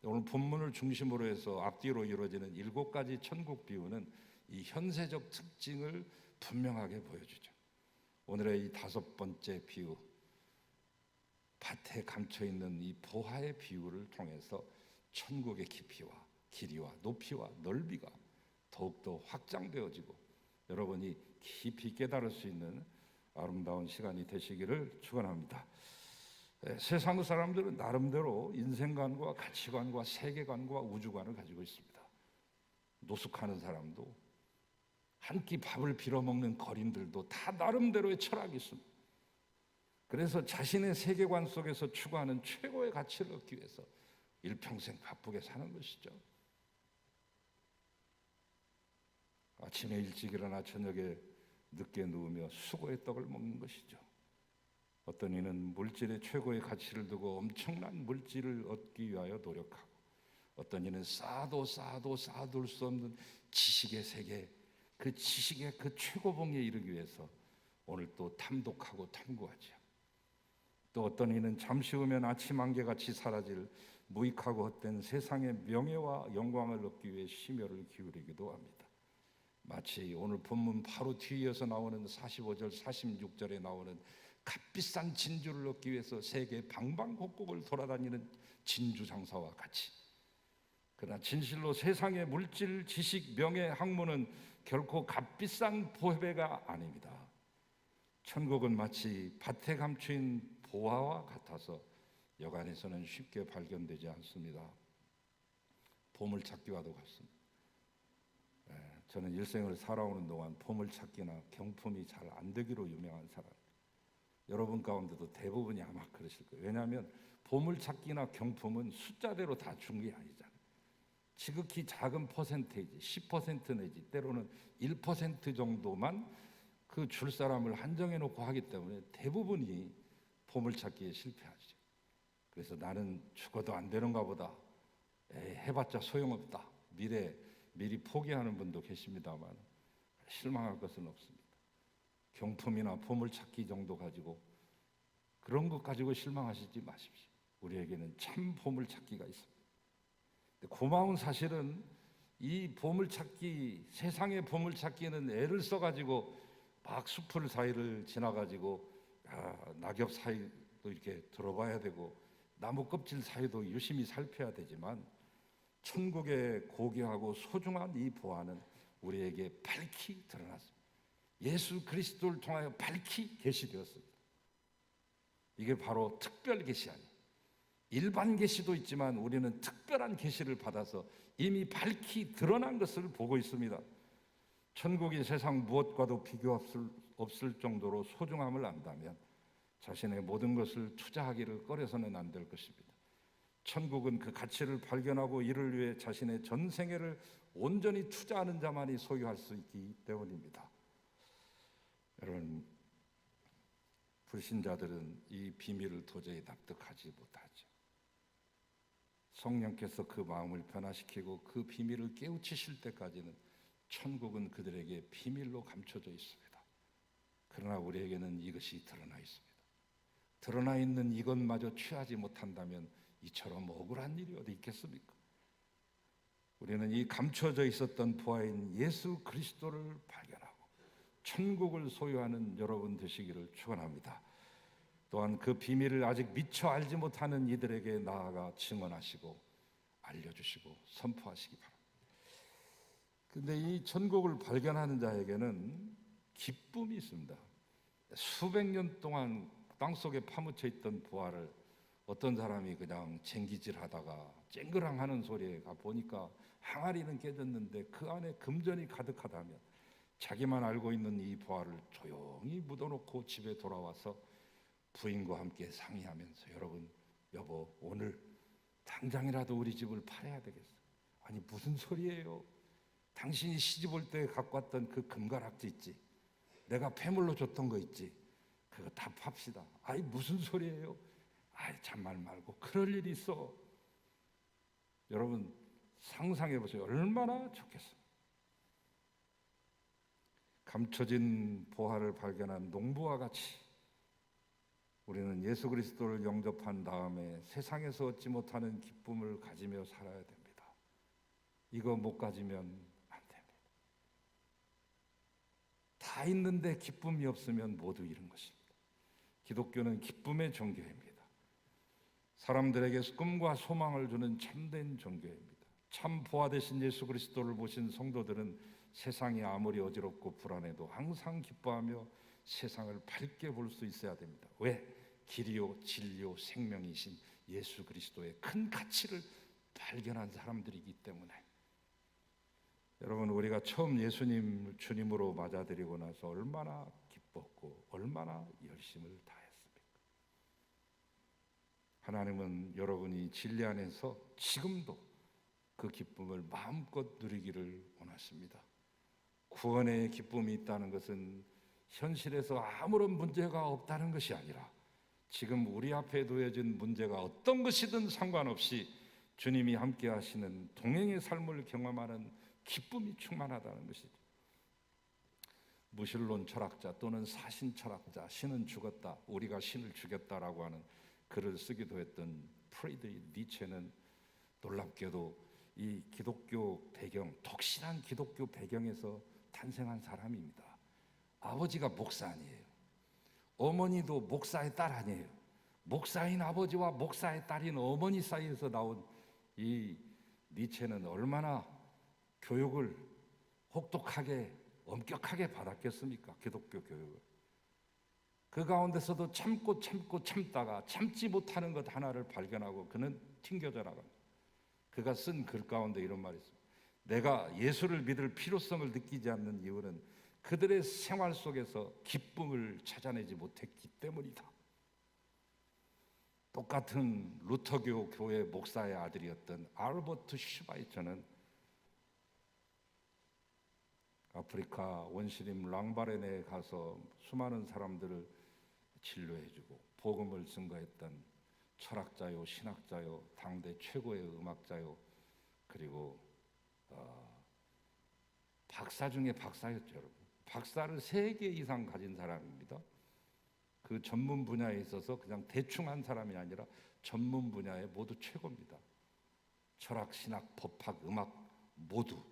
오늘 본문을 중심으로 해서 앞뒤로 이루어지는 7가지 천국 비유는 이 현세적 특징을 분명하게 보여주죠. 오늘의 이 5번째 비유, 밭에 감춰있는 이 보화의 비유를 통해서 천국의 깊이와 길이와 높이와 넓이가 더욱더 확장되어지고 여러분이 깊이 깨달을 수 있는 아름다운 시간이 되시기를 축원합니다. 세상 사람들은 나름대로 인생관과 가치관과 세계관과 우주관을 가지고 있습니다. 노숙하는 사람도, 한 끼 밥을 빌어먹는 거린들도 다 나름대로의 철학이 있습니다. 그래서 자신의 세계관 속에서 추구하는 최고의 가치를 얻기 위해서 일평생 바쁘게 사는 것이죠. 아침에 일찍 일어나 저녁에 늦게 누우며 수고의 떡을 먹는 것이죠. 어떤 이는 물질의 최고의 가치를 두고 엄청난 물질을 얻기 위하여 노력하고, 어떤 이는 쌓아도 쌓아둘 수 없는 지식의 세계, 그 지식의 그 최고봉에 이르기 위해서 오늘 또 탐독하고 탐구하죠. 또 어떤 이는 잠시 후면 아침 안개같이 사라질 무익하고 헛된 세상의 명예와 영광을 얻기 위해 심혈을 기울이기도 합니다. 마치 오늘 본문 바로 뒤이어서 나오는 45절, 46절에 나오는 값비싼 진주를 얻기 위해서 세계 방방곡곡을 돌아다니는 진주 장사와 같이, 그러나 진실로 세상의 물질, 지식, 명예, 학문은 결코 값비싼 보배가 아닙니다. 천국은 마치 밭에 감추인 보화와 같아서 여간에서는 쉽게 발견되지 않습니다. 보물찾기와도 같습니다. 저는 일생을 살아오는 동안 보물찾기나 경품이 잘 안 되기로 유명한 사람, 여러분 가운데도 대부분이 아마 그러실 거예요. 왜냐하면 보물찾기나 경품은 숫자대로 다 준 게 아니잖아요. 지극히 작은 퍼센테이지, 10% 내지 때로는 1% 정도만 그 줄 사람을 한정해 놓고 하기 때문에 대부분이 보물찾기에 실패하죠. 그래서 나는 죽어도 안 되는가 보다, 해봤자 소용없다, 미리 포기하는 분도 계십니다만 실망할 것은 없습니다. 경품이나 보물찾기 정도 가지고, 그런 것 가지고 실망하시지 마십시오. 우리에게는 참 보물찾기가 있습니다. 고마운 사실은 이 보물찾기, 세상의 보물찾기는 애를 써가지고 막 숲을 사이를 지나가지고 낙엽 사이도 이렇게 들어봐야 되고 나무 껍질 사이도 유심히 살펴야 되지만, 천국의 고귀하고 소중한 이 보화는 우리에게 밝히 드러났습니다. 예수 그리스도를 통하여 밝히 계시되었습니다. 이게 바로 특별 계시 아니에요. 일반 계시도 있지만 우리는 특별한 계시를 받아서 이미 밝히 드러난 것을 보고 있습니다. 천국이 세상 무엇과도 비교 없을 정도로 소중함을 안다면 자신의 모든 것을 투자하기를 꺼려서는 안 될 것입니다. 천국은 그 가치를 발견하고 이를 위해 자신의 전 생애를 온전히 투자하는 자만이 소유할 수 있기 때문입니다. 여러분, 불신자들은 이 비밀을 도저히 납득하지 못하죠. 성령께서 그 마음을 변화시키고 그 비밀을 깨우치실 때까지는 천국은 그들에게 비밀로 감춰져 있습니다. 그러나 우리에게는 이것이 드러나 있습니다. 드러나 있는 이것마저 취하지 못한다면 이처럼 억울한 일이 어디 있겠습니까? 우리는 이 감춰져 있었던 보화인 예수 그리스도를 발견하고 천국을 소유하는 여러분 되시기를 축원합니다. 또한 그 비밀을 아직 미처 알지 못하는 이들에게 나아가 증언하시고 알려주시고 선포하시기 바랍니다. 근데 이 천국을 발견하는 자에게는 기쁨이 있습니다. 수백 년 동안 땅속에 파묻혀 있던 보화를 어떤 사람이 그냥 쟁기질하다가 쨍그랑하는 소리에 가 보니까 항아리는 깨졌는데 그 안에 금전이 가득하다면, 자기만 알고 있는 이 보화를 조용히 묻어놓고 집에 돌아와서 부인과 함께 상의하면서, 여러분, 여보, 오늘 당장이라도 우리 집을 팔아야 되겠어. 아니 무슨 소리예요? 당신이 시집 올 때 갖고 왔던 그 금가락지 있지, 내가 폐물로 줬던 거 있지, 그거 다 팝시다. 아니 무슨 소리예요? 아이 참말 말고 그럴 일이 있어. 여러분 상상해 보세요. 얼마나 좋겠어요. 감춰진 보화를 발견한 농부와 같이 우리는 예수 그리스도를 영접한 다음에 세상에서 얻지 못하는 기쁨을 가지며 살아야 됩니다. 이거 못 가지면 안 됩니다. 다 있는데 기쁨이 없으면 모두 잃은 것입니다. 기독교는 기쁨의 종교입니다. 사람들에게 꿈과 소망을 주는 참된 종교입니다. 참 보화 되신 예수 그리스도를 보신 성도들은 세상이 아무리 어지럽고 불안해도 항상 기뻐하며 세상을 밝게 볼 수 있어야 됩니다. 왜? 길이요 진리요 생명이신 예수 그리스도의 큰 가치를 발견한 사람들이기 때문에. 여러분, 우리가 처음 예수님 주님으로 맞아들이고 나서 얼마나 기뻤고 얼마나 열심을 다했습니까? 하나님은 여러분이 진리 안에서 지금도 그 기쁨을 마음껏 누리기를 원하십니다. 구원의 기쁨이 있다는 것은 현실에서 아무런 문제가 없다는 것이 아니라 지금 우리 앞에 놓여진 문제가 어떤 것이든 상관없이 주님이 함께 하시는 동행의 삶을 경험하는 기쁨이 충만하다는 것이죠. 무신론 철학자 또는 사신 철학자, 신은 죽었다, 우리가 신을 죽였다라고 하는 글을 쓰기도 했던 프리드리히 니체는 놀랍게도 이 기독교 배경, 독실한 기독교 배경에서 탄생한 사람입니다. 아버지가 목사 아니에요. 어머니도 목사의 딸 아니에요. 목사인 아버지와 목사의 딸인 어머니 사이에서 나온 이 니체는 얼마나 교육을 혹독하게 엄격하게 받았겠습니까? 기독교 교육을. 그 가운데서도 참다가 참지 못하는 것 하나를 발견하고 그는 튕겨져 나갑니다. 그가 쓴 글 가운데 이런 말이 있습니다. 내가 예수를 믿을 필요성을 느끼지 않는 이유는 그들의 생활 속에서 기쁨을 찾아내지 못했기 때문이다. 똑같은 루터교 교회 목사의 아들이었던 알버트 슈바이처는 아프리카 원시림 랑바렌에 가서 수많은 사람들을 진료해주고 복음을 증거했던 철학자요, 신학자요, 당대 최고의 음악자요, 그리고 박사 중에 박사였죠, 여러분. 박사를 3개 이상 가진 사람입니다. 그 전문 분야에 있어서 그냥 대충 한 사람이 아니라 전문 분야에 모두 최고입니다. 철학, 신학, 법학, 음악 모두.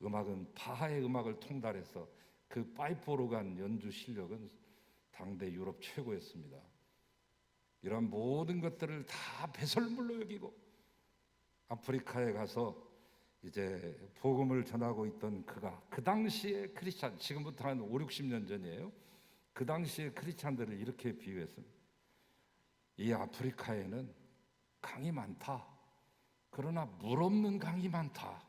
음악은 바하의 음악을 통달해서 그 파이프 오르간 연주 실력은 당대 유럽 최고였습니다. 이런 모든 것들을 다 배설물로 여기고 아프리카에 가서 이제 복음을 전하고 있던 그가 그 당시에 크리스찬, 지금부터 한 5, 60년 전이에요. 그 당시에 크리스찬들을 이렇게 비유했습니다. 이 아프리카에는 강이 많다. 그러나 물 없는 강이 많다.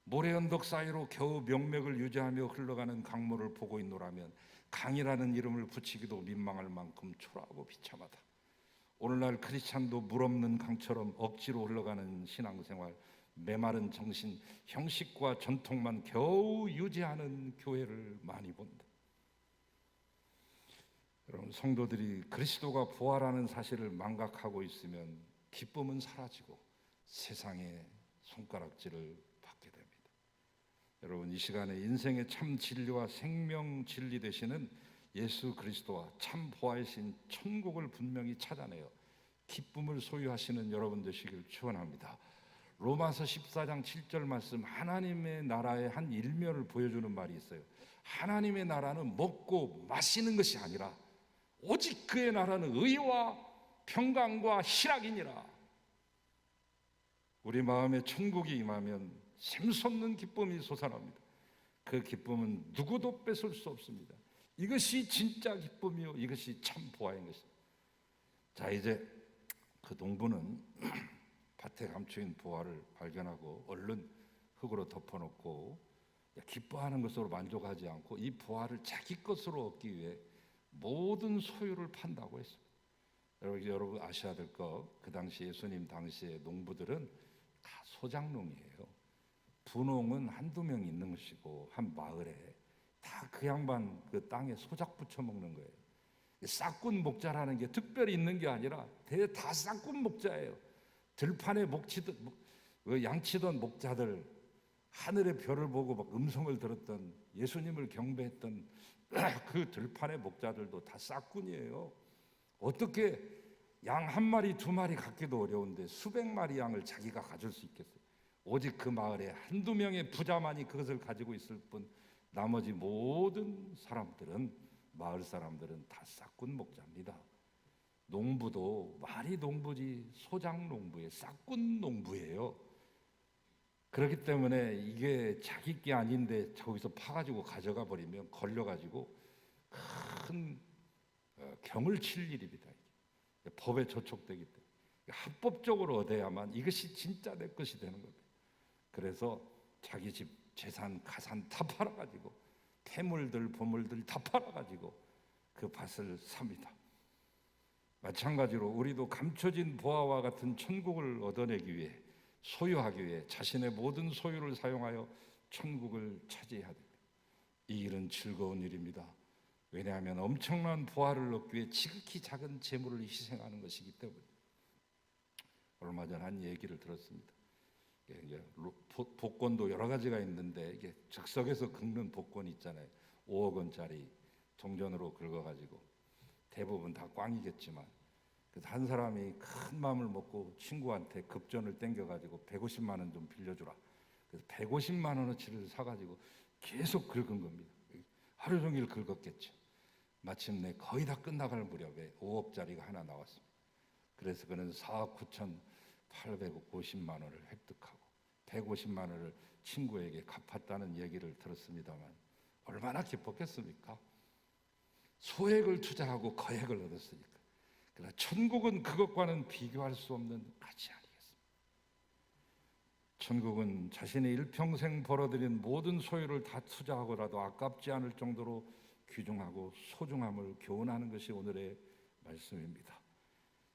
모래 언덕 사이로 겨우 명맥을 유지하며 흘러가는 강물을 보고 있노라면 강이라는 이름을 붙이기도 민망할 만큼 초라하고 비참하다. 오늘날 크리스찬도 물 없는 강처럼 억지로 흘러가는 신앙생활, 메마른 정신, 형식과 전통만 겨우 유지하는 교회를 많이 본다. 여러분, 성도들이 그리스도가 부활하는 사실을 망각하고 있으면 기쁨은 사라지고 세상의 손가락질을 받게 됩니다. 여러분, 이 시간에 인생의 참 진리와 생명 진리 되시는 예수 그리스도와 참 부활신 천국을 분명히 찾아내어 기쁨을 소유하시는 여러분 되시길 축원합니다. 로마서 14장 7절 말씀, 하나님의 나라의 한 일면을 보여주는 말이 있어요. 하나님의 나라는 먹고 마시는 것이 아니라 오직 그의 나라는 의와 평강과 희락이니라. 우리 마음에 천국이 임하면 샘솟는 기쁨이 솟아납니다. 그 기쁨은 누구도 뺏을 수 없습니다. 이것이 진짜 기쁨이요, 이것이 참 부활인 것입니다. 자, 이제 그 농부는 밭에 감추인 부활을 발견하고 얼른 흙으로 덮어놓고 기뻐하는 것으로 만족하지 않고 이 부활을 자기 것으로 얻기 위해 모든 소유를 판다고 했습니다. 여러분 아셔야 될 거, 그 당시 예수님 당시의 농부들은 다 소작농이에요. 분홍은 한두 명 있는 것이고 한 마을에 다 그 양반 그 땅에 소작 붙여 먹는 거예요. 싹군 목자라는 게 특별히 있는 게 아니라 다 싹군 목자예요. 들판에 양치던 목자들, 하늘의 별을 보고 막 음성을 들었던, 예수님을 경배했던 그 들판의 목자들도 다 싹군이에요. 어떻게 양 한 마리 두 마리 갖기도 어려운데 수백 마리 양을 자기가 가질 수 있겠어요? 오직 그 마을에 한두 명의 부자만이 그것을 가지고 있을 뿐 나머지 모든 사람들은, 마을 사람들은 다 싹군 목자입니다. 농부도 말이 농부지 소작 농부예요. 싹군 농부예요. 그렇기 때문에 이게 자기 게 아닌데 저기서 파가지고 가져가 버리면 걸려가지고 큰 경을 칠 일입니다. 법에 저촉되기 때문에 합법적으로 얻어야만 이것이 진짜 내 것이 되는 겁니다. 그래서 자기 집 재산 가산 다 팔아가지고 태물들 보물들 다 팔아가지고 그 밭을 삽니다. 마찬가지로 우리도 감춰진 보화와 같은 천국을 얻어내기 위해, 소유하기 위해 자신의 모든 소유를 사용하여 천국을 차지해야 됩니다. 이 일은 즐거운 일입니다. 왜냐하면 엄청난 보화를 얻기 위해 지극히 작은 재물을 희생하는 것이기 때문에. 얼마 전 한 얘기를 들었습니다. 복권도 여러 가지가 있는데 이게 즉석에서 긁는 복권 있잖아요. 5억 원짜리 동전으로 긁어가지고 대부분 다 꽝이겠지만, 그래서 한 사람이 큰 마음을 먹고 친구한테 급전을 땡겨가지고 150만 원 좀 빌려주라. 그래서 150만 원어치를 사가지고 계속 긁은 겁니다. 하루 종일 긁었겠죠. 마침내 거의 다 끝나갈 무렵에 5억짜리가 하나 나왔습니다. 그래서 그는 4억 9,850만 원을 획득하고 150만 원을 친구에게 갚았다는 얘기를 들었습니다만 얼마나 기뻤겠습니까? 소액을 투자하고 거액을 얻었으니까. 그러나 천국은 그것과는 비교할 수 없는 가치 아니겠습니까? 천국은 자신의 일평생 벌어들인 모든 소유를 다 투자하고라도 아깝지 않을 정도로 귀중하고 소중함을 교훈하는 것이 오늘의 말씀입니다.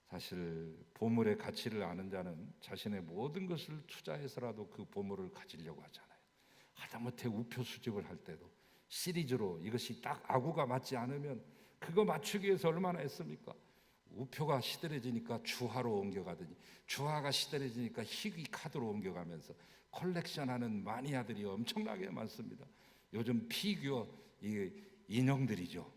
사실 보물의 가치를 아는 자는 자신의 모든 것을 투자해서라도 그 보물을 가지려고 하잖아요. 하다못해 우표 수집을 할 때도 시리즈로 이것이 딱 아구가 맞지 않으면 그거 맞추기 위해서 얼마나 했습니까? 우표가 시들해지니까 주화로 옮겨가더니 주화가 시들해지니까 희귀 카드로 옮겨가면서 컬렉션하는 마니아들이 엄청나게 많습니다. 요즘 피규어 이 인형들이죠.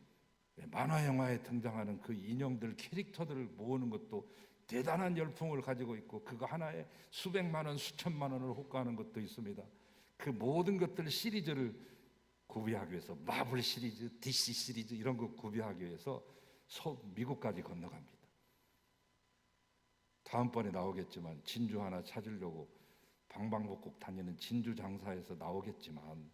만화 영화에 등장하는 그 인형들 캐릭터들을 모으는 것도 대단한 열풍을 가지고 있고 그거 하나에 수백만 원, 수천만 원을 호가하는 것도 있습니다. 그 모든 것들 시리즈를 구비하기 위해서 마블 시리즈, DC 시리즈 이런 거 구비하기 위해서 미국까지 건너갑니다. 다음번에 나오겠지만 진주 하나 찾으려고 방방곡곡 다니는 진주 장사에서 나오겠지만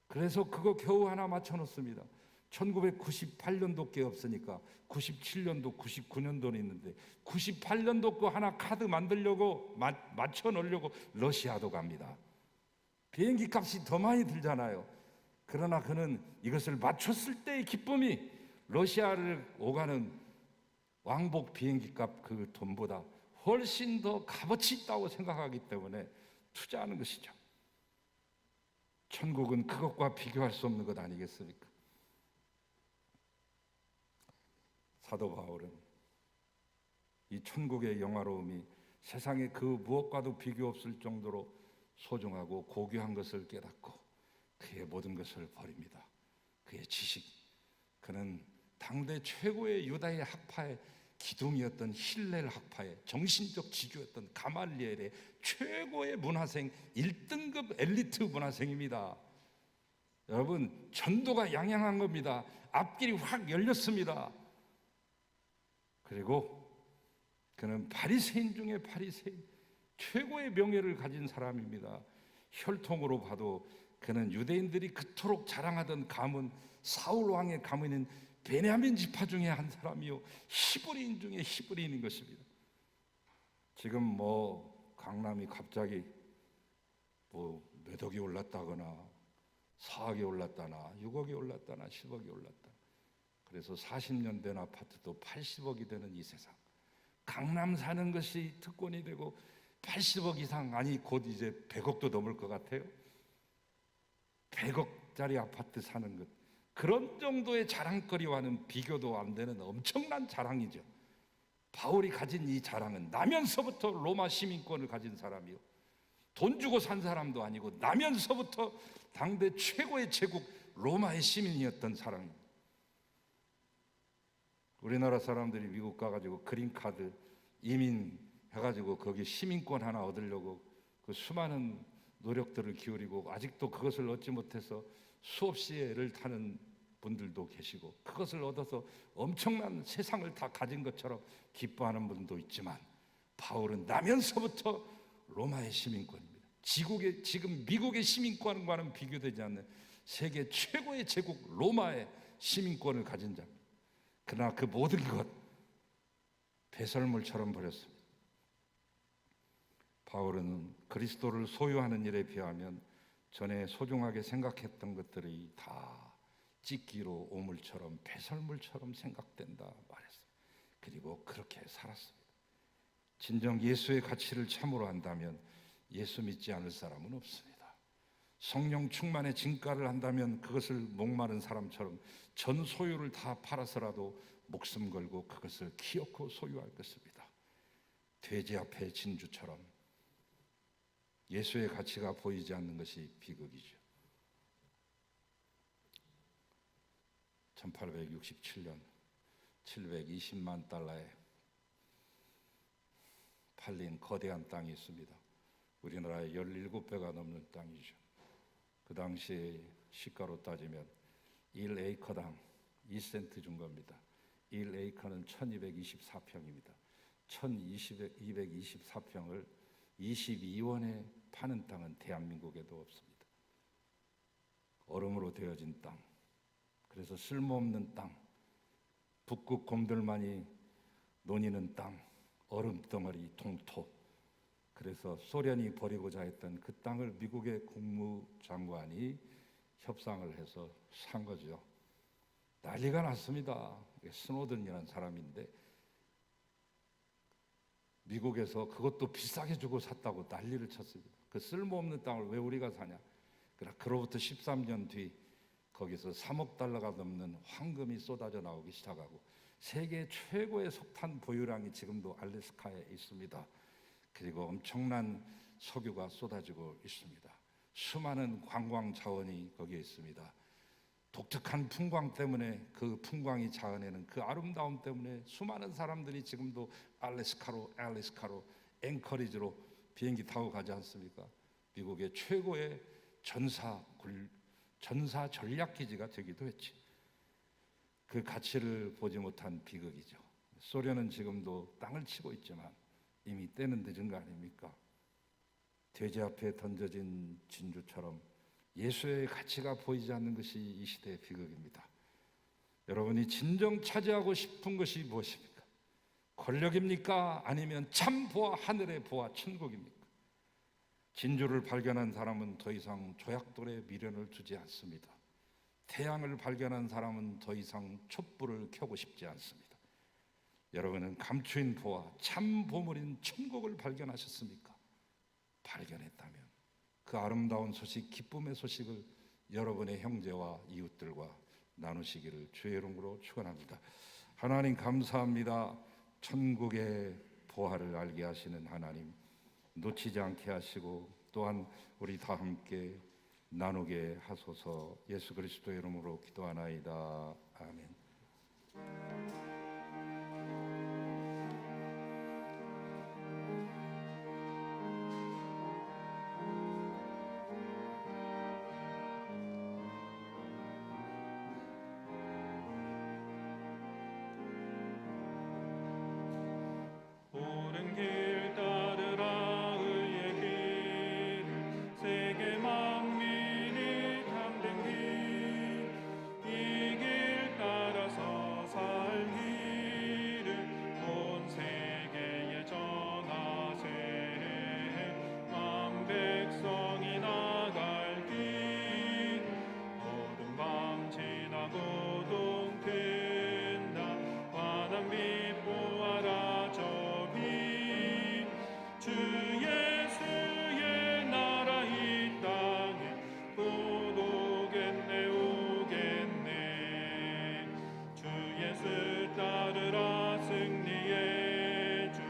그래서 그거 겨우 하나 맞춰놓습니다. 1998년도 게 없으니까 97년도, 99년도는 있는데 98년도 거 하나 카드 만들려고 맞춰 놓으려고 러시아도 갑니다. 비행기 값이 더 많이 들잖아요. 그러나 그는 이것을 맞췄을 때의 기쁨이 러시아를 오가는 왕복 비행기 값 그 돈보다 훨씬 더 값어치 있다고 생각하기 때문에 투자하는 것이죠. 천국은 그것과 비교할 수 없는 것 아니겠습니까? 사도 바울은 이 천국의 영화로움이 세상의 그 무엇과도 비교 없을 정도로 소중하고 고귀한 것을 깨닫고 그의 모든 것을 버립니다. 그의 지식, 그는 당대 최고의 유다의 학파의 기둥이었던 힐렐 학파의 정신적 지주였던 가말리엘의 최고의 문화생 1등급 엘리트 문화생입니다. 여러분, 전도가 양양한 겁니다. 앞길이 확 열렸습니다. 그리고 그는 바리새인 중에 바리새인, 최고의 명예를 가진 사람입니다. 혈통으로 봐도 그는 유대인들이 그토록 자랑하던 가문, 사울 왕의 가문인 베냐민 지파 중에 한 사람이요, 히브리인 중에 히브리인인 것입니다. 지금 뭐 강남이 갑자기 뭐 몇 억이 올랐다거나 4억이 올랐다나 6억이 올랐다나 10억이 올랐다. 그래서 40년 된 아파트도 80억이 되는 이 세상, 강남 사는 것이 특권이 되고 80억 이상, 아니 곧 이제 100억도 넘을 것 같아요. 100억짜리 아파트 사는 것, 그런 정도의 자랑거리와는 비교도 안 되는 엄청난 자랑이죠. 바울이 가진 이 자랑은 나면서부터 로마 시민권을 가진 사람이요, 돈 주고 산 사람도 아니고 나면서부터 당대 최고의 제국 로마의 시민이었던 사람입니다. 우리나라 사람들이 미국 가가지고 그린카드 이민 해가지고 거기 시민권 하나 얻으려고 그 수많은 노력들을 기울이고 아직도 그것을 얻지 못해서 수없이 애를 타는 분들도 계시고 그것을 얻어서 엄청난 세상을 다 가진 것처럼 기뻐하는 분도 있지만, 바울은 나면서부터 로마의 시민권입니다. 지금 미국의 시민권과는 비교되지 않는 세계 최고의 제국 로마의 시민권을 가진 자입니다. 그러나 그 모든 것 배설물처럼 버렸습니다. 바울은 그리스도를 소유하는 일에 비하면 전에 소중하게 생각했던 것들이 다 찢기로 오물처럼 배설물처럼 생각된다 말했어요. 그리고 그렇게 살았습니다. 진정 예수의 가치를 참으로 한다면 예수 믿지 않을 사람은 없습니다. 성령 충만의 진가를 한다면 그것을 목마른 사람처럼 전 소유를 다 팔아서라도 목숨 걸고 그것을 기어코 소유할 것입니다. 돼지 앞에 진주처럼 예수의 가치가 보이지 않는 것이 비극이죠. 1867년 720만 달러에 팔린 거대한 땅이 있습니다. 우리나라의 17배가 넘는 땅이죠. 그 당시 시가로 따지면 1에이커당 2센트 준 겁니다. 1에이커는 1224평입니다. 1224평을 22원에 파는 땅은 대한민국에도 없습니다. 얼음으로 되어진 땅, 그래서 쓸모없는 땅, 북극 곰들만이 노니는 땅, 얼음덩어리 동토. 그래서 소련이 버리고자 했던 그 땅을 미국의 국무장관이 협상을 해서 산 거죠. 난리가 났습니다. 스노든이라는 사람인데 미국에서 그것도 비싸게 주고 샀다고 난리를 쳤습니다. 그 쓸모없는 땅을 왜 우리가 사냐. 그러나 그로부터 13년 뒤 거기서 3억 달러가 넘는 황금이 쏟아져 나오기 시작하고 세계 최고의 석탄 보유량이 지금도 알래스카에 있습니다. 그리고 엄청난 석유가 쏟아지고 있습니다. 수많은 관광 자원이 거기에 있습니다. 독특한 풍광 때문에, 그 풍광이 자아내는 그 아름다움 때문에 수많은 사람들이 지금도 알래스카로 앵커리지로 비행기 타고 가지 않습니까? 미국의 최고의 전사 전략기지가 되기도 했지. 그 가치를 보지 못한 비극이죠. 소련은 지금도 땅을 치고 있지만 이미 때는 늦은 거 아닙니까? 돼지 앞에 던져진 진주처럼 예수의 가치가 보이지 않는 것이 이 시대의 비극입니다. 여러분이 진정 차지하고 싶은 것이 무엇입니까? 권력입니까? 아니면 참 보아, 하늘의 보아, 천국입니까? 진주를 발견한 사람은 더 이상 조약돌에 미련을 두지 않습니다. 태양을 발견한 사람은 더 이상 촛불을 켜고 싶지 않습니다. 여러분은 감추인 보아, 참 보물인 천국을 발견하셨습니까? 발견했다면 그 아름다운 소식, 기쁨의 소식을 여러분의 형제와 이웃들과 나누시기를 주의 이름으로 축원합니다. 하나님 감사합니다. 천국의 보화를 알게 하시는 하나님, 놓치지 않게 하시고 또한 우리 다 함께 나누게 하소서. 예수 그리스도의 이름으로 기도하나이다. 아멘. 옳은 길 따르라 의의 길을 세계 만민이 담는 길 이 길 따라서 살기를 온 세계에 전하세 만 백성이 나갈 길 어둠 밤 지나고 동튼다 환한 빛 보아라 저비 주 예수의 나라 이 땅에 곧 오겠네 오겠네 주 예수 따르라 승리의 주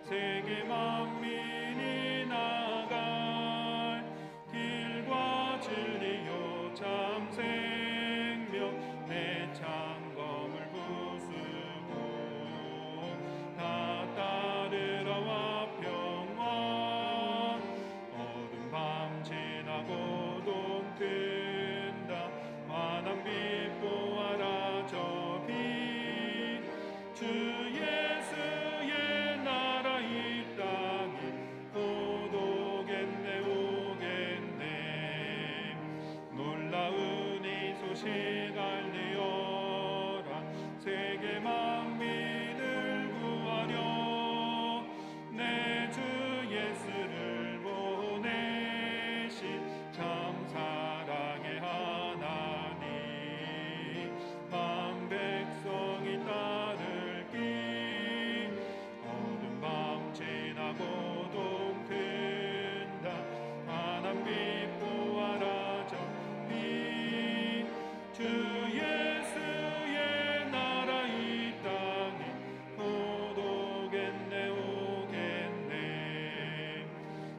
세계 만민이 나갈 길과 진리요 참 생명 내 창검을 부수고 다 따르러와 평화 어둠 밤 지나고 동튼다 환한 빛 보아라 저비 주 예수의 나라 이 땅에 곧 오겠네 오겠네 놀라운 이 소식 알리어라 세계 만민을 구하려 내 주 예수를 보내신 참 사랑의 하나님 만 백성이 따를 길 어둠 밤 지나고 동튼다 환한 빛 보아라 저비 주 예수의 나라 이 땅에 곧 오겠네 오겠네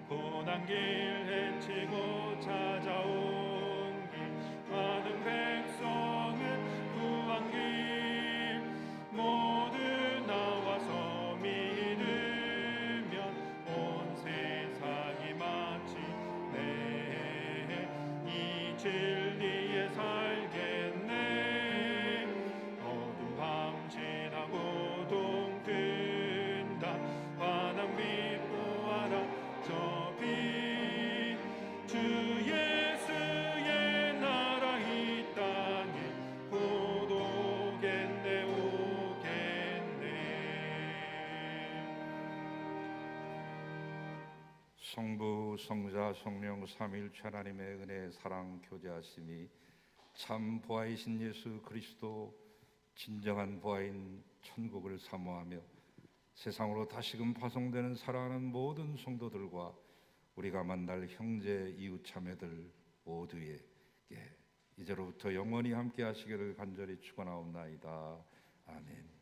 고난 길 헤치고 찾아온 길 많은 백성을 구한 길 모두 나와서 믿으면 온 세상이 마치 이 진리에 살겠네 어둠 밤 지나고 동튼다 환한 빛 보아라 저비 주 예수의 나라 이 땅에 곧 오겠네 오겠네. 성부, 성자, 성령 삼위일체 하나님의 은혜, 사랑, 교제하심이 참 보아이신 예수 그리스도 진정한 보아인 천국을 사모하며 세상으로 다시금 파송되는 사랑하는 모든 성도들과 우리가 만날 형제 이웃 자매들 모두에게 이제로부터 영원히 함께 하시기를 간절히 축원하옵나이다. 아멘.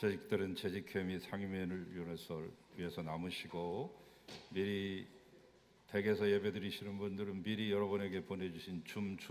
재직들은 재직회 및 상임위원을 위해서 남으시고 미리 댁에서 예배드리시는 분들은 미리 여러분에게 보내주신 줌 주소